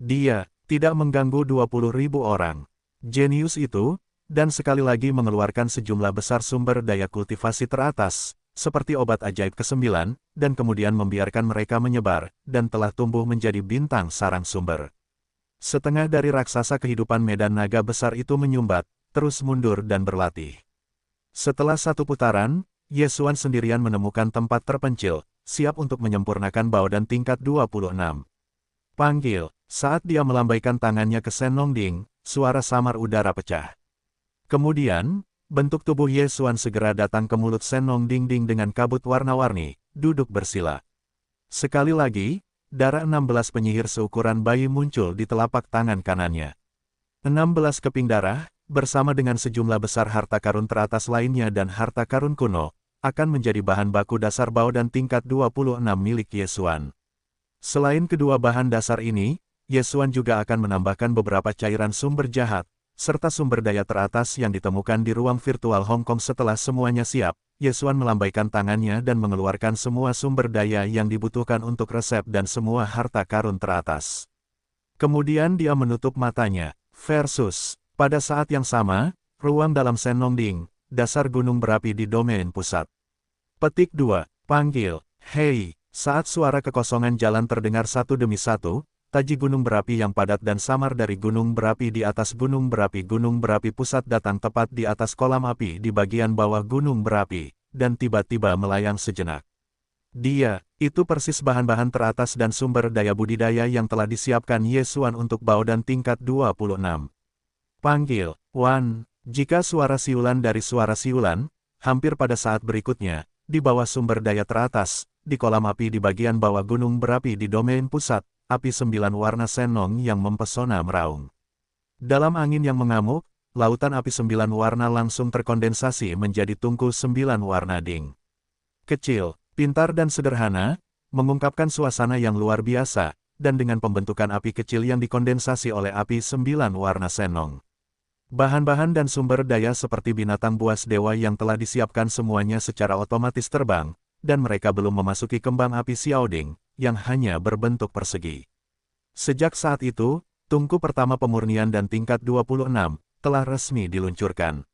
Speaker 1: Dia tidak mengganggu 20.000 orang. Jenius itu, dan sekali lagi mengeluarkan sejumlah besar sumber daya kultivasi teratas, seperti obat ajaib ke-9, dan kemudian membiarkan mereka menyebar, dan telah tumbuh menjadi bintang sarang sumber. Setengah dari raksasa kehidupan medan naga besar itu menyumbat, terus mundur dan berlatih. Setelah satu putaran, Yesuan sendirian menemukan tempat terpencil, siap untuk menyempurnakan Baodan tingkat 26. Panggil. Saat dia melambaikan tangannya ke Sen Nongding, suara samar udara pecah. Kemudian, bentuk tubuh Yesuan segera datang ke mulut Sen Nongding dengan kabut warna-warni, duduk bersila. Sekali lagi, darah 16 penyihir seukuran bayi muncul di telapak tangan kanannya. 16 keping darah, bersama dengan sejumlah besar harta karun teratas lainnya dan harta karun kuno, akan menjadi bahan baku dasar Baodan tingkat 26 milik Yesuan. Selain kedua bahan dasar ini, Yesuan juga akan menambahkan beberapa cairan sumber jahat, serta sumber daya teratas yang ditemukan di ruang virtual Hong Kong. Setelah semuanya siap, Yesuan melambaikan tangannya dan mengeluarkan semua sumber daya yang dibutuhkan untuk resep dan semua harta karun teratas. Kemudian dia menutup matanya, versus, pada saat yang sama, ruang dalam Sen Nongding, dasar gunung berapi di domain pusat. Petik 2, panggil, hei, saat suara kekosongan jalan terdengar satu demi satu, taji gunung berapi yang padat dan samar dari gunung berapi di atas gunung berapi pusat datang tepat di atas kolam api di bagian bawah gunung berapi, dan tiba-tiba melayang sejenak. Itu persis bahan-bahan teratas dan sumber daya budidaya yang telah disiapkan Yesuan untuk Baodan tingkat 26. Panggil, Wan, jika suara siulan dari suara siulan, hampir pada saat berikutnya, di bawah sumber daya teratas, di kolam api di bagian bawah gunung berapi di domain pusat, api 9 warna Senong yang mempesona meraung. Dalam angin yang mengamuk, lautan api 9 warna langsung terkondensasi menjadi tungku 9 warna ding. Kecil, pintar dan sederhana, mengungkapkan suasana yang luar biasa, dan dengan pembentukan api kecil yang dikondensasi oleh api 9 warna Senong. Bahan-bahan dan sumber daya seperti binatang buas dewa yang telah disiapkan semuanya secara otomatis terbang, dan mereka belum memasuki kembang api Xiaoding, yang hanya berbentuk persegi. Sejak saat itu, tungku pertama pemurnian dan tingkat 26, telah resmi diluncurkan.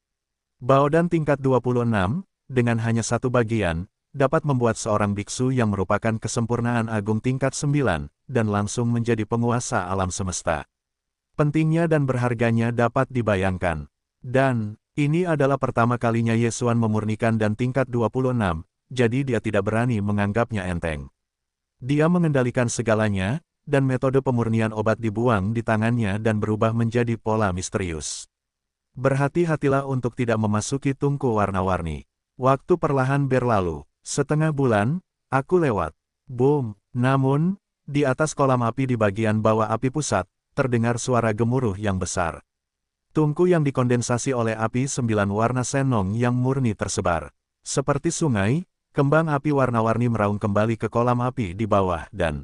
Speaker 1: Baodan tingkat 26, dengan hanya satu bagian, dapat membuat seorang biksu yang merupakan kesempurnaan agung tingkat 9, dan langsung menjadi penguasa alam semesta. Pentingnya dan berharganya dapat dibayangkan. Dan, ini adalah pertama kalinya Yesuan memurnikan dan tingkat 26, jadi dia tidak berani menganggapnya enteng. Dia mengendalikan segalanya, dan metode pemurnian obat dibuang di tangannya dan berubah menjadi pola misterius. Berhati-hatilah untuk tidak memasuki tungku warna-warni. Waktu perlahan berlalu. Setengah bulan, aku lewat. Boom! Namun, di atas kolam api di bagian bawah api pusat, terdengar suara gemuruh yang besar. Tungku yang dikondensasi oleh api 9 warna Senong yang murni tersebar. Seperti sungai, Kembang api warna-warni meraung kembali ke kolam api di bawah dan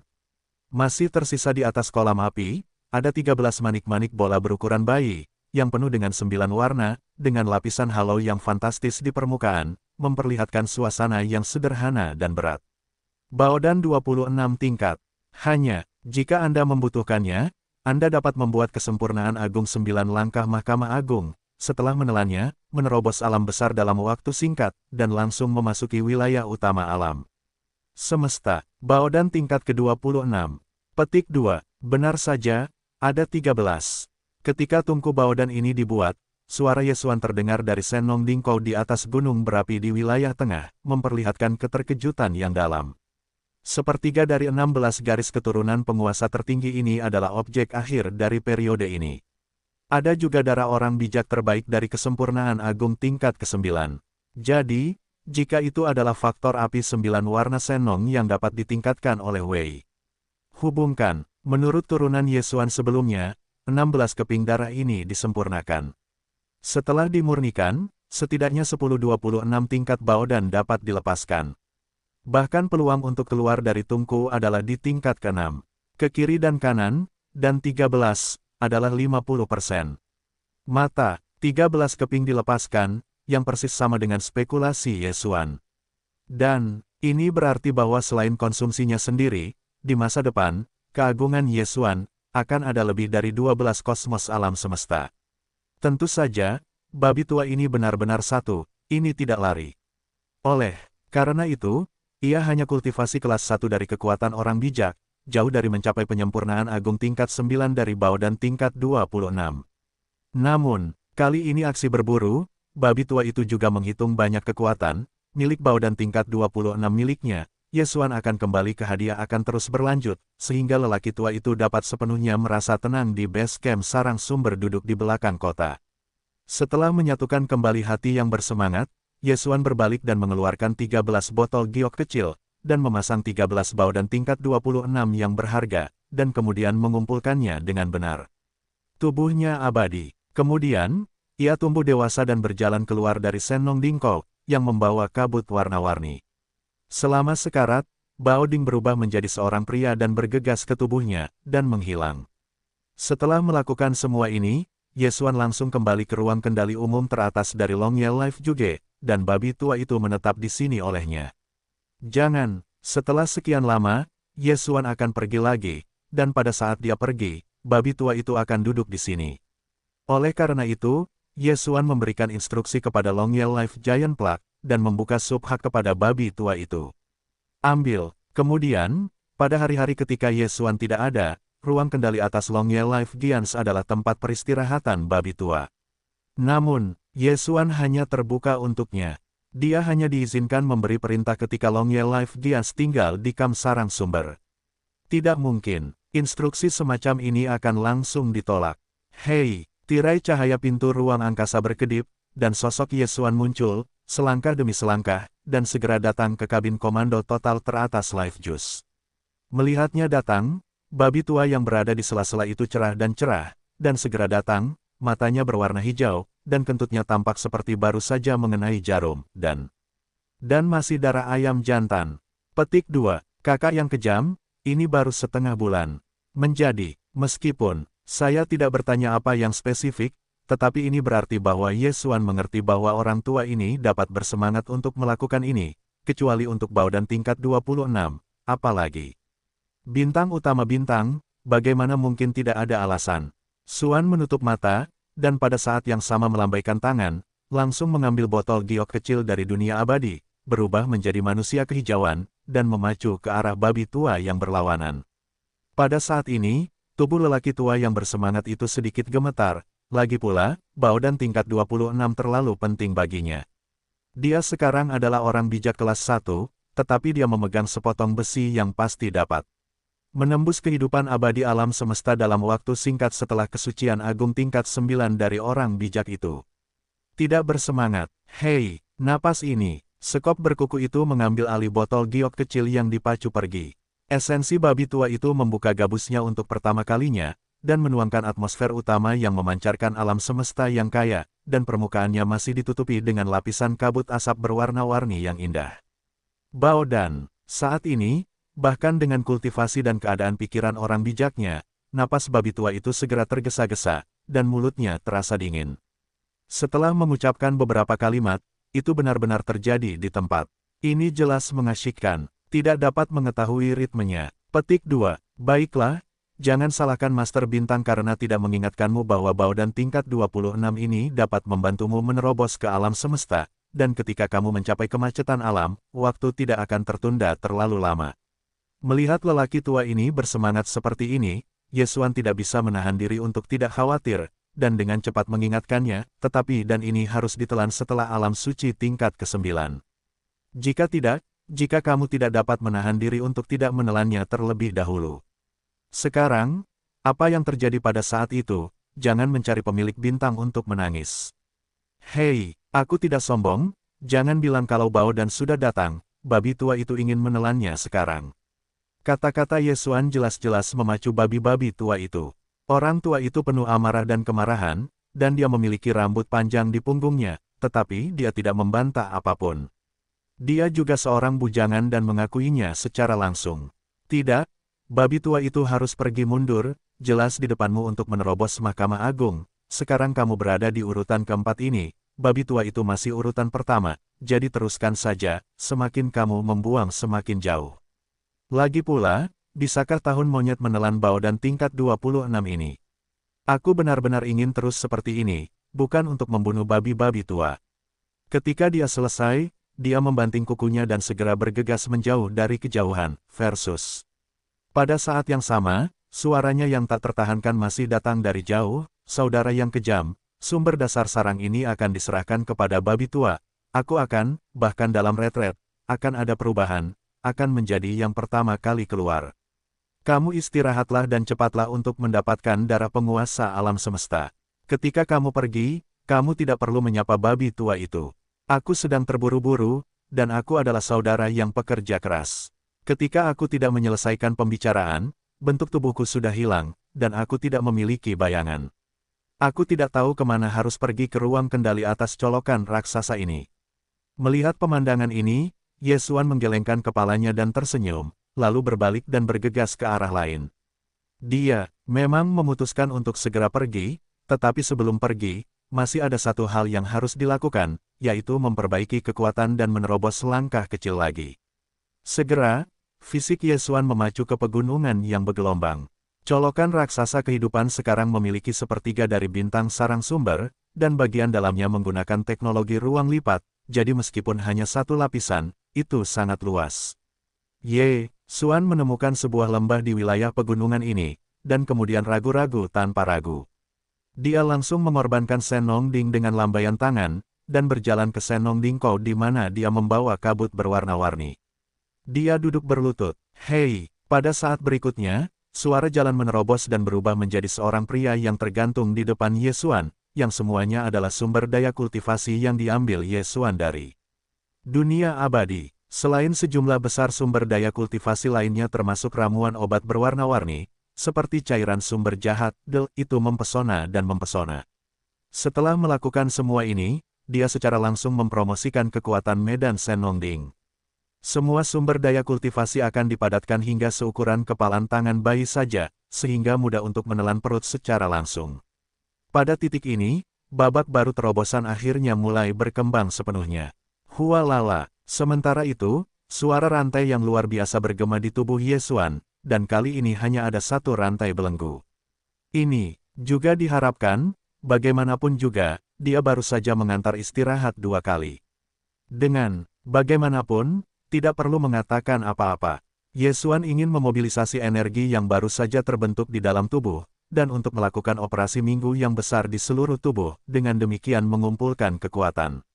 Speaker 1: masih tersisa di atas kolam api, ada 13 manik-manik bola berukuran bayi, yang penuh dengan 9 warna, dengan lapisan halo yang fantastis di permukaan, memperlihatkan suasana yang sederhana dan berat. Baodan 26 tingkat. Hanya, jika Anda membutuhkannya, Anda dapat membuat kesempurnaan agung 9 langkah Mahkamah Agung, setelah menelannya, menerobos alam besar dalam waktu singkat, dan langsung memasuki wilayah utama alam semesta. Baodan tingkat ke-26. Petik 2. Benar saja, ada 13. Ketika tungku Baodan ini dibuat, suara Yesuan terdengar dari Senong Dingkou di atas gunung berapi di wilayah tengah, memperlihatkan keterkejutan yang dalam. Sepertiga dari 16 garis keturunan penguasa tertinggi ini adalah objek akhir dari periode ini. Ada juga darah orang bijak terbaik dari kesempurnaan agung tingkat ke-9. Jadi, jika itu adalah faktor api 9 warna Senong yang dapat ditingkatkan oleh Wei. Hubungkan, menurut turunan Yesuan sebelumnya, 16 keping darah ini disempurnakan. Setelah dimurnikan, setidaknya 10-26 tingkat Baodan dapat dilepaskan. Bahkan peluang untuk keluar dari tungku adalah di tingkat ke-6. Ke kiri dan kanan, dan 13, adalah 50%. Mata, 13 keping dilepaskan, yang persis sama dengan spekulasi Yesuan. Dan, ini berarti bahwa selain konsumsinya sendiri, di masa depan, keagungan Yesuan, akan ada lebih dari 12 kosmos alam semesta. Tentu saja, babi tua ini benar-benar satu, ini tidak lari. Karena itu, ia hanya kultivasi kelas 1 dari kekuatan orang bijak, jauh dari mencapai penyempurnaan agung tingkat 9 dari Baodan tingkat 26. Namun, kali ini aksi berburu, babi tua itu juga menghitung banyak kekuatan, milik Baodan tingkat 26 miliknya, Yesuan akan kembali ke hadiah akan terus berlanjut, sehingga lelaki tua itu dapat sepenuhnya merasa tenang di base camp sarang sumber duduk di belakang kota. Setelah menyatukan kembali hati yang bersemangat, Yesuan berbalik dan mengeluarkan 13 botol giok kecil, dan memasang 13 Baodan tingkat 26 yang berharga, dan kemudian mengumpulkannya dengan benar. Tubuhnya abadi. Kemudian, ia tumbuh dewasa dan berjalan keluar dari Senong Dingkou, yang membawa kabut warna-warni. Selama sekarat, Bao Ding berubah menjadi seorang pria dan bergegas ke tubuhnya, dan menghilang. Setelah melakukan semua ini, Yesuan langsung kembali ke ruang kendali umum teratas dari Long Ye Life Juge, dan babi tua itu menetap di sini olehnya. Jangan, setelah sekian lama, Yesuan akan pergi lagi, dan pada saat dia pergi, babi tua itu akan duduk di sini. Oleh karena itu, Yesuan memberikan instruksi kepada Long Ye Life Giant Plug, dan membuka subhak kepada babi tua itu. Ambil. Kemudian, pada hari-hari ketika Yesuan tidak ada, ruang kendali atas Long Ye Life Giants adalah tempat peristirahatan babi tua. Namun, Yesuan hanya terbuka untuknya. Dia hanya diizinkan memberi perintah ketika Long Ye Life Giants tinggal di kamp sarang sumber. Tidak mungkin, instruksi semacam ini akan langsung ditolak. Hei! Tirai cahaya pintu ruang angkasa berkedip, dan sosok Yesuan muncul, selangkah demi selangkah, dan segera datang ke kabin komando total teratas Life Juice. Melihatnya datang, babi tua yang berada di sela-sela itu cerah, dan segera datang, matanya berwarna hijau, dan kentutnya tampak seperti baru saja mengenai jarum, dan masih darah ayam jantan. Petik 2. Kakak yang kejam, ini baru setengah bulan. Menjadi, meskipun saya tidak bertanya apa yang spesifik, tetapi ini berarti bahwa Yesuan mengerti bahwa orang tua ini dapat bersemangat untuk melakukan ini, kecuali untuk Baodan tingkat 26, apalagi bintang utama bintang, bagaimana mungkin tidak ada alasan. Suan menutup mata, dan pada saat yang sama melambaikan tangan, langsung mengambil botol giok kecil dari dunia abadi, berubah menjadi manusia kehijauan, dan memacu ke arah babi tua yang berlawanan. Pada saat ini, tubuh lelaki tua yang bersemangat itu sedikit gemetar, lagi pula, Baodan tingkat 26 terlalu penting baginya. Dia sekarang adalah orang bijak kelas 1, tetapi dia memegang sepotong besi yang pasti dapat menembus kehidupan abadi alam semesta dalam waktu singkat setelah kesucian agung tingkat 9 dari orang bijak itu. Tidak bersemangat. Hei, napas ini. Sekop berkuku itu mengambil alih botol giok kecil yang dipacu pergi. Esensi babi tua itu membuka gabusnya untuk pertama kalinya, dan menuangkan atmosfer utama yang memancarkan alam semesta yang kaya, dan permukaannya masih ditutupi dengan lapisan kabut asap berwarna-warni yang indah. Bao Dan, saat ini, bahkan dengan kultivasi dan keadaan pikiran orang bijaknya, napas babi tua itu segera tergesa-gesa, dan mulutnya terasa dingin. Setelah mengucapkan beberapa kalimat, itu benar-benar terjadi di tempat. Ini jelas mengasyikkan, tidak dapat mengetahui ritmenya. Petik 2. Baiklah, jangan salahkan Master Bintang karena tidak mengingatkanmu bahwa Bao Dan tingkat 26 ini dapat membantumu menerobos ke alam semesta, dan ketika kamu mencapai kemacetan alam, waktu tidak akan tertunda terlalu lama. Melihat lelaki tua ini bersemangat seperti ini, Yesuan tidak bisa menahan diri untuk tidak khawatir, dan dengan cepat mengingatkannya, tetapi dan ini harus ditelan setelah alam suci tingkat ke-9. Jika tidak, jika kamu tidak dapat menahan diri untuk tidak menelannya terlebih dahulu. Sekarang, apa yang terjadi pada saat itu, jangan mencari pemilik bintang untuk menangis. Hei, aku tidak sombong, jangan bilang kalau Bao Dan sudah datang, babi tua itu ingin menelannya sekarang. Kata-kata Yesuan jelas-jelas memacu babi-babi tua itu. Orang tua itu penuh amarah dan kemarahan, dan dia memiliki rambut panjang di punggungnya, tetapi dia tidak membantah apapun. Dia juga seorang bujangan dan mengakuinya secara langsung. Tidak, babi tua itu harus pergi mundur, jelas di depanmu untuk menerobos Mahkamah Agung. Sekarang kamu berada di urutan keempat ini, babi tua itu masih urutan pertama, jadi teruskan saja, semakin kamu membuang semakin jauh. Lagi pula, bisakah tahun monyet menelan Bao Dan tingkat 26 ini? Aku benar-benar ingin terus seperti ini, bukan untuk membunuh babi-babi tua. Ketika dia selesai, dia membanting kukunya dan segera bergegas menjauh dari kejauhan, versus. Pada saat yang sama, suaranya yang tak tertahankan masih datang dari jauh, saudara yang kejam, sumber dasar sarang ini akan diserahkan kepada babi tua. Aku akan, bahkan dalam retret, akan ada perubahan, akan menjadi yang pertama kali keluar. Kamu istirahatlah dan cepatlah untuk mendapatkan darah penguasa alam semesta. Ketika kamu pergi, kamu tidak perlu menyapa babi tua itu. Aku sedang terburu-buru, dan aku adalah saudara yang pekerja keras. Ketika aku tidak menyelesaikan pembicaraan, bentuk tubuhku sudah hilang, dan aku tidak memiliki bayangan. Aku tidak tahu kemana harus pergi ke ruang kendali atas colokan raksasa ini. Melihat pemandangan ini, Yesuan menggelengkan kepalanya dan tersenyum, lalu berbalik dan bergegas ke arah lain. Dia memang memutuskan untuk segera pergi, tetapi sebelum pergi, masih ada satu hal yang harus dilakukan, yaitu memperbaiki kekuatan dan menerobos langkah kecil lagi. Segera, fisik Yesuan memacu ke pegunungan yang bergelombang. Colokan raksasa kehidupan sekarang memiliki sepertiga dari bintang sarang sumber, dan bagian dalamnya menggunakan teknologi ruang lipat, jadi meskipun hanya satu lapisan, itu sangat luas. Yesuan menemukan sebuah lembah di wilayah pegunungan ini, dan kemudian ragu-ragu tanpa ragu. Dia langsung mengorbankan Senong Ding dengan lambaian tangan, dan berjalan ke Senong Ding Kou di mana dia membawa kabut berwarna-warni. Dia duduk berlutut. Hei, pada saat berikutnya, suara jalan menerobos dan berubah menjadi seorang pria yang tergantung di depan Yesuan, yang semuanya adalah sumber daya kultivasi yang diambil Yesuan dari dunia abadi. Selain sejumlah besar sumber daya kultivasi lainnya termasuk ramuan obat berwarna-warni, seperti cairan sumber jahat, itu mempesona dan mempesona. Setelah melakukan semua ini, dia secara langsung mempromosikan kekuatan medan Senong Ding. Semua sumber daya kultivasi akan dipadatkan hingga seukuran kepalan tangan bayi saja, sehingga mudah untuk menelan perut secara langsung. Pada titik ini, babak baru terobosan akhirnya mulai berkembang sepenuhnya. Hualala. Sementara itu, suara rantai yang luar biasa bergema di tubuh Yesuan, dan kali ini hanya ada satu rantai belenggu. Ini juga diharapkan, bagaimanapun juga, dia baru saja mengantar istirahat 2 kali. Dengan bagaimanapun, tidak perlu mengatakan apa-apa. Yesuan ingin memobilisasi energi yang baru saja terbentuk di dalam tubuh, dan untuk melakukan operasi minggu yang besar di seluruh tubuh, dengan demikian mengumpulkan kekuatan.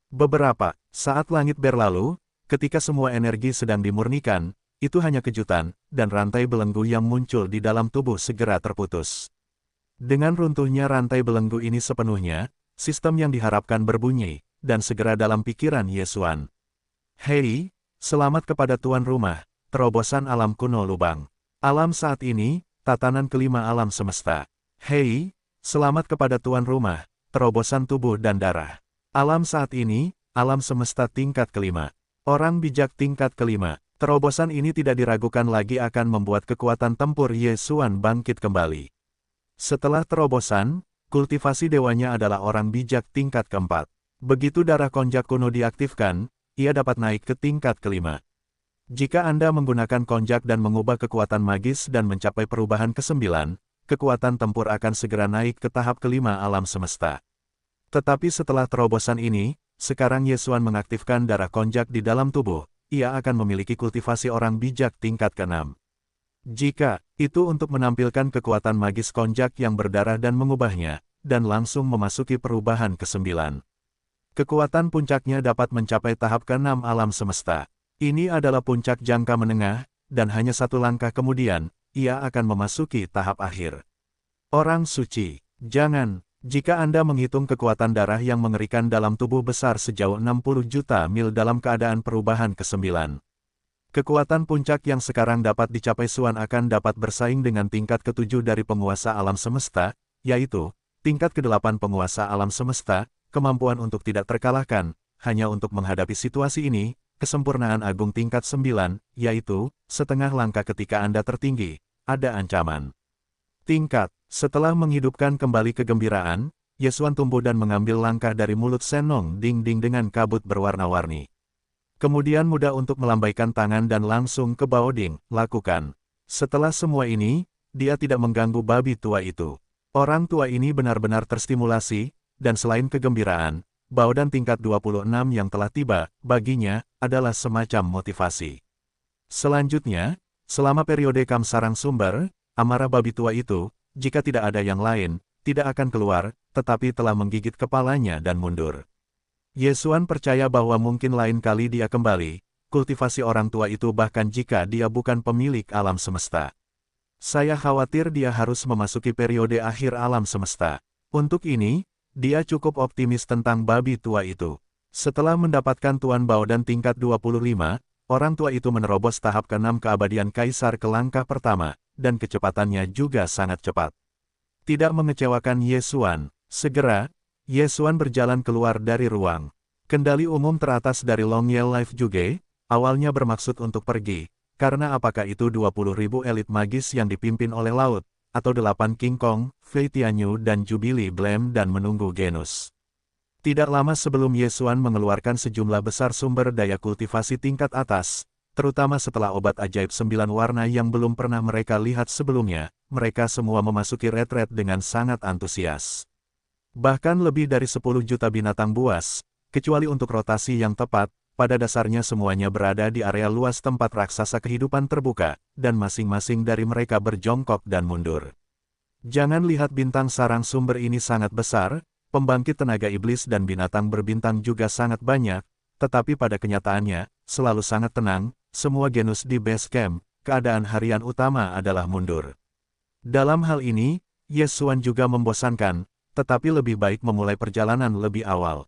Speaker 1: Beberapa saat langit berlalu, ketika semua energi sedang dimurnikan, itu hanya kejutan, dan rantai belenggu yang muncul di dalam tubuh segera terputus. Dengan runtuhnya rantai belenggu ini sepenuhnya, sistem yang diharapkan berbunyi, dan segera dalam pikiran Yesuan. Hei, selamat kepada tuan rumah, terobosan alam kuno lubang. Alam saat ini, tatanan kelima alam semesta. Hei, selamat kepada tuan rumah, terobosan tubuh dan darah. Alam saat ini, alam semesta tingkat kelima. Orang bijak tingkat kelima. Terobosan ini tidak diragukan lagi akan membuat kekuatan tempur Ye Xuan bangkit kembali. Setelah terobosan, kultivasi dewanya adalah orang bijak tingkat keempat. Begitu darah konjak kuno diaktifkan, ia dapat naik ke tingkat kelima. Jika Anda menggunakan konjak dan mengubah kekuatan magis dan mencapai perubahan ke-9, kekuatan tempur akan segera naik ke tahap kelima alam semesta. Tetapi setelah terobosan ini, sekarang Ye Xuan mengaktifkan darah konjak di dalam tubuh, ia akan memiliki kultivasi orang bijak tingkat ke-6. Jika itu untuk menampilkan kekuatan magis konjak yang berdarah dan mengubahnya, dan langsung memasuki perubahan ke-9. Kekuatan puncaknya dapat mencapai tahap ke-6 alam semesta. Ini adalah puncak jangka menengah, dan hanya satu langkah kemudian, ia akan memasuki tahap akhir. Orang suci, jangan. Jika Anda menghitung kekuatan darah yang mengerikan dalam tubuh besar sejauh 60 juta mil dalam keadaan perubahan ke-9. Kekuatan puncak yang sekarang dapat dicapai Xuan akan dapat bersaing dengan tingkat ke-7 dari penguasa alam semesta, yaitu, tingkat ke-8 penguasa alam semesta, kemampuan untuk tidak terkalahkan, hanya untuk menghadapi situasi ini, kesempurnaan agung tingkat 9, yaitu, setengah langkah ketika Anda tertinggi, ada ancaman. Tingkat. Setelah menghidupkan kembali kegembiraan, Ye Xuan tumbuh dan mengambil langkah dari mulut Senong Ding Ding dengan kabut berwarna-warni. Kemudian mudah untuk melambaikan tangan dan langsung ke Baoding, lakukan. Setelah semua ini, dia tidak mengganggu babi tua itu. Orang tua ini benar-benar terstimulasi, dan selain kegembiraan, Baodan tingkat 26 yang telah tiba, baginya, adalah semacam motivasi. Selanjutnya, selama periode Kamsarang Sumber, amarah babi tua itu, jika tidak ada yang lain, tidak akan keluar, tetapi telah menggigit kepalanya dan mundur. Ye Xuan percaya bahwa mungkin lain kali dia kembali, kultivasi orang tua itu bahkan jika dia bukan pemilik alam semesta. Saya khawatir dia harus memasuki periode akhir alam semesta. Untuk ini, dia cukup optimis tentang babi tua itu. Setelah mendapatkan Tuan Baodan tingkat 25, orang tua itu menerobos tahap ke-6 keabadian Kaisar ke langkah pertama, dan kecepatannya juga sangat cepat. Tidak mengecewakan Ye Xuan, segera, Ye Xuan berjalan keluar dari ruang. Kendali umum teratas dari Long Yell Life juga, awalnya bermaksud untuk pergi, karena apakah itu 20.000 elit magis yang dipimpin oleh laut, atau 8 King Kong, Fei Tianyu dan Jubilee Blame dan menunggu genus. Tidak lama sebelum Ye Xuan mengeluarkan sejumlah besar sumber daya kultivasi tingkat atas, terutama setelah obat ajaib 9 warna yang belum pernah mereka lihat sebelumnya, mereka semua memasuki retret dengan sangat antusias. Bahkan lebih dari 10 juta binatang buas, kecuali untuk rotasi yang tepat, pada dasarnya semuanya berada di area luas tempat raksasa kehidupan terbuka, dan masing-masing dari mereka berjongkok dan mundur. Jangan lihat bintang sarang sumber ini sangat besar, pembangkit tenaga iblis dan binatang berbintang juga sangat banyak, tetapi pada kenyataannya, selalu sangat tenang. Semua genus di base camp, keadaan harian utama adalah mundur. Dalam hal ini, Ye Xuan juga membosankan, tetapi lebih baik memulai perjalanan lebih awal.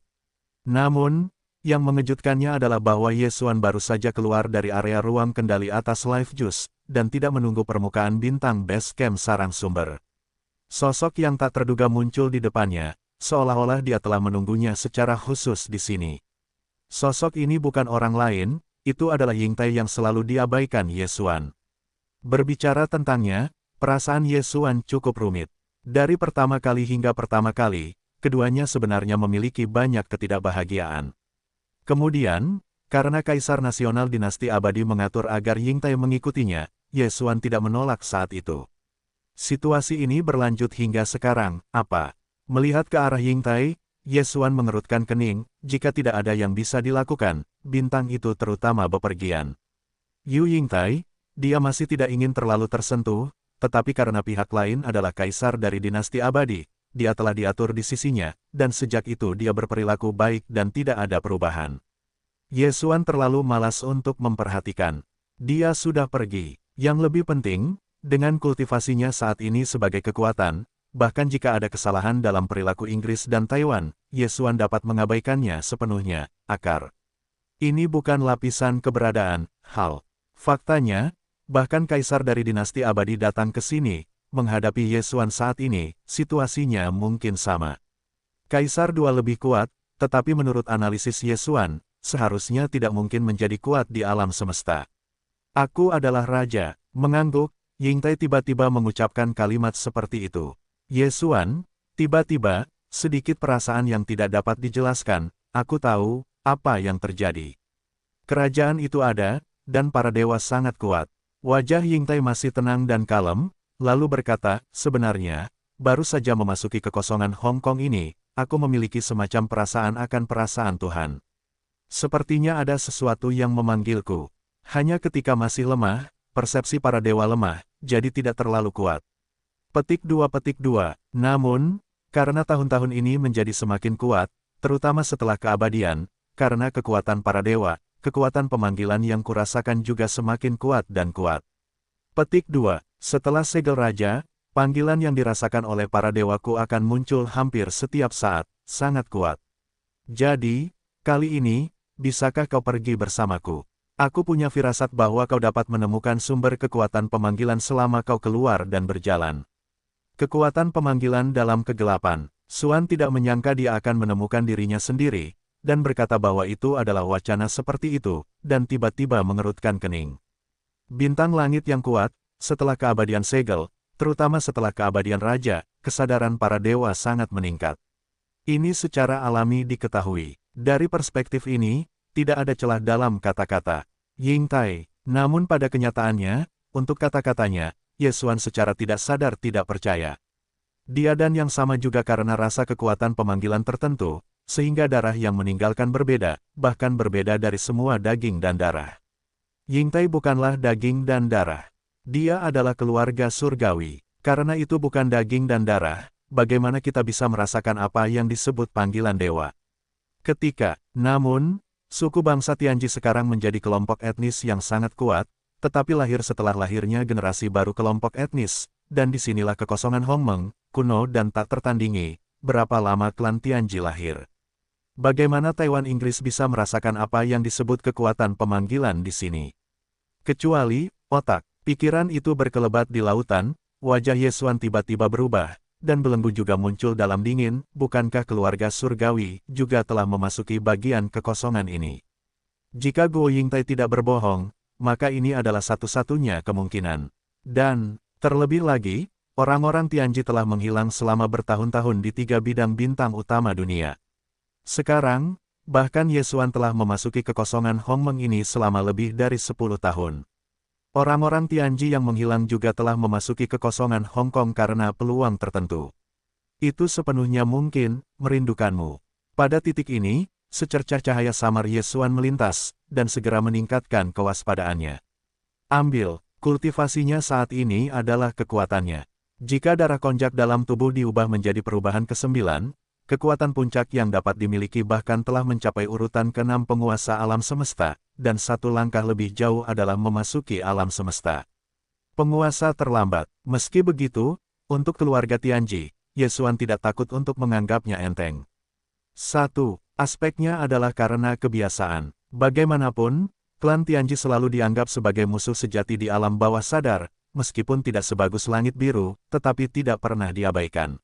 Speaker 1: Namun, yang mengejutkannya adalah bahwa Ye Xuan baru saja keluar dari area ruang kendali atas Life Juice, dan tidak menunggu permukaan bintang base camp sarang sumber. Sosok yang tak terduga muncul di depannya, seolah-olah dia telah menunggunya secara khusus di sini. Sosok ini bukan orang lain, itu adalah Yingtai yang selalu diabaikan Ye Xuan. Berbicara tentangnya, perasaan Ye Xuan cukup rumit. Dari pertama kali hingga pertama kali, keduanya sebenarnya memiliki banyak ketidakbahagiaan. Kemudian, karena Kaisar Nasional Dinasti Abadi mengatur agar Yingtai mengikutinya, Ye Xuan tidak menolak saat itu. Situasi ini berlanjut hingga sekarang, apa? Melihat ke arah Yingtai, Ye Xuan mengerutkan kening, jika tidak ada yang bisa dilakukan, bintang itu terutama bepergian. Yu Yingtai, dia masih tidak ingin terlalu tersentuh, tetapi karena pihak lain adalah kaisar dari dinasti abadi, dia telah diatur di sisinya, dan sejak itu dia berperilaku baik dan tidak ada perubahan. Ye Xuan terlalu malas untuk memperhatikan. Dia sudah pergi. Yang lebih penting, dengan kultivasinya saat ini sebagai kekuatan, bahkan jika ada kesalahan dalam perilaku Inggris dan Taiwan, Ye Xuan dapat mengabaikannya sepenuhnya. Akar. Ini bukan lapisan keberadaan, hal. Faktanya, bahkan kaisar dari dinasti abadi datang ke sini, menghadapi Ye Xuan saat ini, situasinya mungkin sama. Kaisar 2 lebih kuat, tetapi menurut analisis Ye Xuan, seharusnya tidak mungkin menjadi kuat di alam semesta. Aku adalah raja. Mengangguk, Yingtai tiba-tiba mengucapkan kalimat seperti itu. Ye Xuan, tiba-tiba, sedikit perasaan yang tidak dapat dijelaskan, aku tahu, apa yang terjadi. Kerajaan itu ada, dan para dewa sangat kuat. Wajah Yingtai masih tenang dan kalem, lalu berkata, sebenarnya, baru saja memasuki kekosongan Hong Kong ini, aku memiliki semacam perasaan akan perasaan Tuhan. Sepertinya ada sesuatu yang memanggilku. Hanya ketika masih lemah, persepsi para dewa lemah, jadi tidak terlalu kuat. Petik 2. Namun, karena tahun-tahun ini menjadi semakin kuat, terutama setelah keabadian, karena kekuatan para dewa, kekuatan pemanggilan yang kurasakan juga semakin kuat dan kuat. Petik 2. Setelah segel raja, panggilan yang dirasakan oleh para dewaku akan muncul hampir setiap saat, sangat kuat. Jadi, kali ini, bisakah kau pergi bersamaku? Aku punya firasat bahwa kau dapat menemukan sumber kekuatan pemanggilan selama kau keluar dan berjalan. Kekuatan pemanggilan dalam kegelapan. Xuan tidak menyangka dia akan menemukan dirinya sendiri, dan berkata bahwa itu adalah wacana seperti itu, dan tiba-tiba mengerutkan kening. Bintang langit yang kuat, setelah keabadian segel, terutama setelah keabadian raja, kesadaran para dewa sangat meningkat. Ini secara alami diketahui. Dari perspektif ini, tidak ada celah dalam kata-kata Yingtai. Namun pada kenyataannya, untuk kata-katanya, Ye Xuan secara tidak sadar tidak percaya. Dia dan yang sama juga karena rasa kekuatan pemanggilan tertentu, sehingga darah yang meninggalkan berbeda, bahkan berbeda dari semua daging dan darah. Yingtai bukanlah daging dan darah. Dia adalah keluarga surgawi. Karena itu bukan daging dan darah, bagaimana kita bisa merasakan apa yang disebut panggilan dewa? Namun, suku bangsa Tianji sekarang menjadi kelompok etnis yang sangat kuat, tetapi lahir setelah lahirnya generasi baru kelompok etnis, dan disinilah kekosongan Hongmeng, kuno dan tak tertandingi, berapa lama klan Tianji lahir. Bagaimana Taiwan Inggris bisa merasakan apa yang disebut kekuatan pemanggilan di sini? Kecuali, otak, pikiran itu berkelebat di lautan, wajah Ye Xuan tiba-tiba berubah, dan belenggu juga muncul dalam dingin, bukankah keluarga surgawi juga telah memasuki bagian kekosongan ini? Jika Guo Yingtai tidak berbohong, maka ini adalah satu-satunya kemungkinan. Dan, terlebih lagi, orang-orang Tianji telah menghilang selama bertahun-tahun di 3 bidang bintang utama dunia. Sekarang, bahkan Ye Xuan telah memasuki kekosongan Hongmeng ini selama lebih dari 10 tahun. Orang-orang Tianji yang menghilang juga telah memasuki kekosongan Hong Kong karena peluang tertentu. Itu sepenuhnya mungkin, merindukanmu. Pada titik ini, secercah cahaya samar Ye Xuan melintas, dan segera meningkatkan kewaspadaannya. Ambil, kultivasinya saat ini adalah kekuatannya. Jika darah konjak dalam tubuh diubah menjadi perubahan ke-9, kekuatan puncak yang dapat dimiliki bahkan telah mencapai urutan ke-6 penguasa alam semesta, dan satu langkah lebih jauh adalah memasuki alam semesta. Penguasa terlambat. Meski begitu, untuk keluarga Tianji, Ye Xuan tidak takut untuk menganggapnya enteng. 1. Aspeknya adalah karena kebiasaan. Bagaimanapun, klan Tianji selalu dianggap sebagai musuh sejati di alam bawah sadar, meskipun tidak sebagus langit biru, tetapi tidak pernah diabaikan.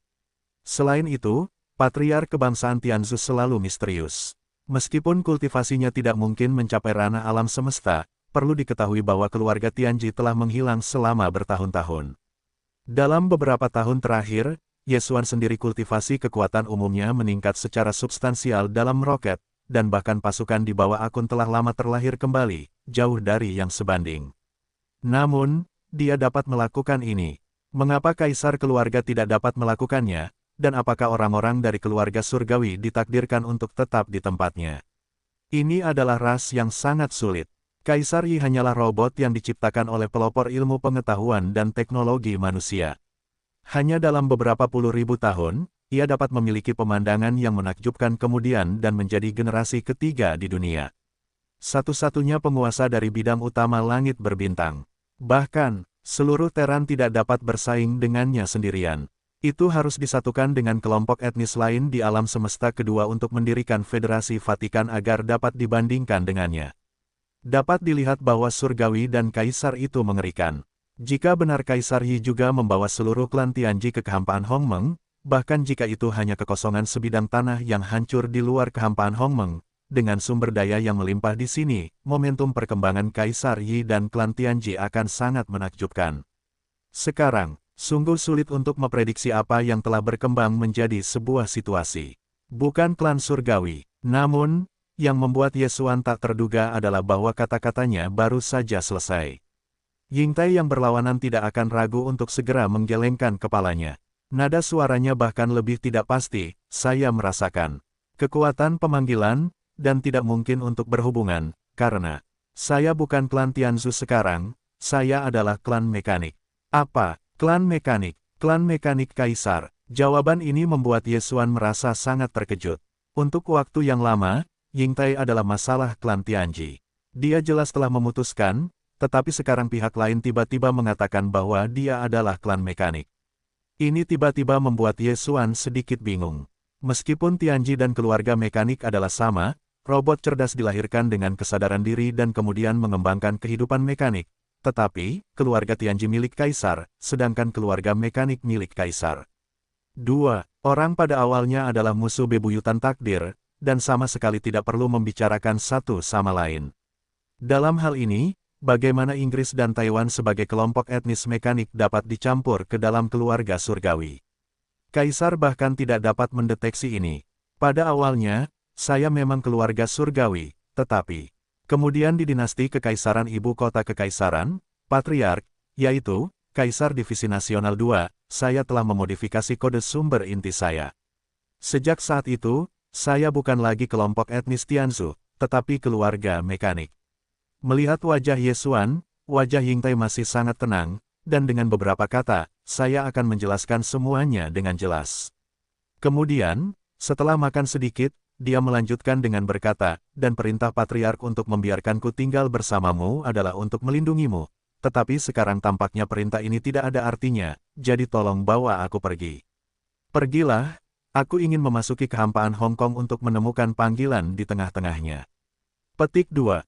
Speaker 1: Selain itu, patriark kebangsaan Tianzu selalu misterius. Meskipun kultivasinya tidak mungkin mencapai ranah alam semesta, perlu diketahui bahwa keluarga Tianji telah menghilang selama bertahun-tahun. Dalam beberapa tahun terakhir, Ye Xuan sendiri kultivasi kekuatan umumnya meningkat secara substansial dalam meroket, dan bahkan pasukan di bawah akun telah lama terlahir kembali, jauh dari yang sebanding. Namun, dia dapat melakukan ini. Mengapa kaisar keluarga tidak dapat melakukannya? Dan apakah orang-orang dari keluarga surgawi ditakdirkan untuk tetap di tempatnya? Ini adalah ras yang sangat sulit. Kaisar Yi hanyalah robot yang diciptakan oleh pelopor ilmu pengetahuan dan teknologi manusia. Hanya dalam beberapa puluh ribu tahun, ia dapat memiliki pemandangan yang menakjubkan kemudian dan menjadi generasi ketiga di dunia. Satu-satunya penguasa dari bidang utama langit berbintang. Bahkan, seluruh Teran tidak dapat bersaing dengannya sendirian. Itu harus disatukan dengan kelompok etnis lain di alam semesta kedua untuk mendirikan Federasi Vatikan agar dapat dibandingkan dengannya. Dapat dilihat bahwa surgawi dan kaisar itu mengerikan. Jika benar Kaisar Yi juga membawa seluruh klan Tianji ke kehampaan Hongmeng, bahkan jika itu hanya kekosongan sebidang tanah yang hancur di luar kehampaan Hongmeng, dengan sumber daya yang melimpah di sini, momentum perkembangan Kaisar Yi dan klan Tianji akan sangat menakjubkan. Sekarang, sungguh sulit untuk memprediksi apa yang telah berkembang menjadi sebuah situasi. Bukan klan surgawi, namun, yang membuat Yesuan tak terduga adalah bahwa kata-katanya baru saja selesai. Yingtai yang berlawanan tidak akan ragu untuk segera menggelengkan kepalanya. Nada suaranya bahkan lebih tidak pasti, saya merasakan kekuatan pemanggilan, dan tidak mungkin untuk berhubungan, karena saya bukan klan Tianzu sekarang, saya adalah klan mekanik. Apa? Klan mekanik? Klan mekanik Kaisar? Jawaban ini membuat Yesuan merasa sangat terkejut. Untuk waktu yang lama, Yingtai adalah masalah klan Tianji. Dia jelas telah memutuskan, tetapi sekarang pihak lain tiba-tiba mengatakan bahwa dia adalah klan mekanik. Ini tiba-tiba membuat Yesuan sedikit bingung. Meskipun Tianji dan keluarga mekanik adalah sama, robot cerdas dilahirkan dengan kesadaran diri dan kemudian mengembangkan kehidupan mekanik. Tetapi, keluarga Tianji milik Kaisar, sedangkan keluarga mekanik milik Kaisar. Dua orang pada awalnya adalah musuh bebuyutan takdir, dan sama sekali tidak perlu membicarakan satu sama lain. Dalam hal ini, bagaimana Inggris dan Taiwan sebagai kelompok etnis mekanik dapat dicampur ke dalam keluarga surgawi? Kaisar bahkan tidak dapat mendeteksi ini. Pada awalnya, saya memang keluarga surgawi, tetapi kemudian di dinasti Kekaisaran Ibu Kota Kekaisaran, Patriark, yaitu Kaisar Divisi Nasional II, saya telah memodifikasi kode sumber inti saya. Sejak saat itu, saya bukan lagi kelompok etnis Tianzu, tetapi keluarga mekanik. Melihat wajah Yesuan, wajah Yingtai masih sangat tenang, dan dengan beberapa kata, saya akan menjelaskan semuanya dengan jelas. Kemudian, setelah makan sedikit, dia melanjutkan dengan berkata, dan perintah Patriark untuk membiarkanku tinggal bersamamu adalah untuk melindungimu. Tetapi sekarang tampaknya perintah ini tidak ada artinya, jadi tolong bawa aku pergi. Pergilah, aku ingin memasuki kehampaan Hong Kong untuk menemukan panggilan di tengah-tengahnya. Petik 2.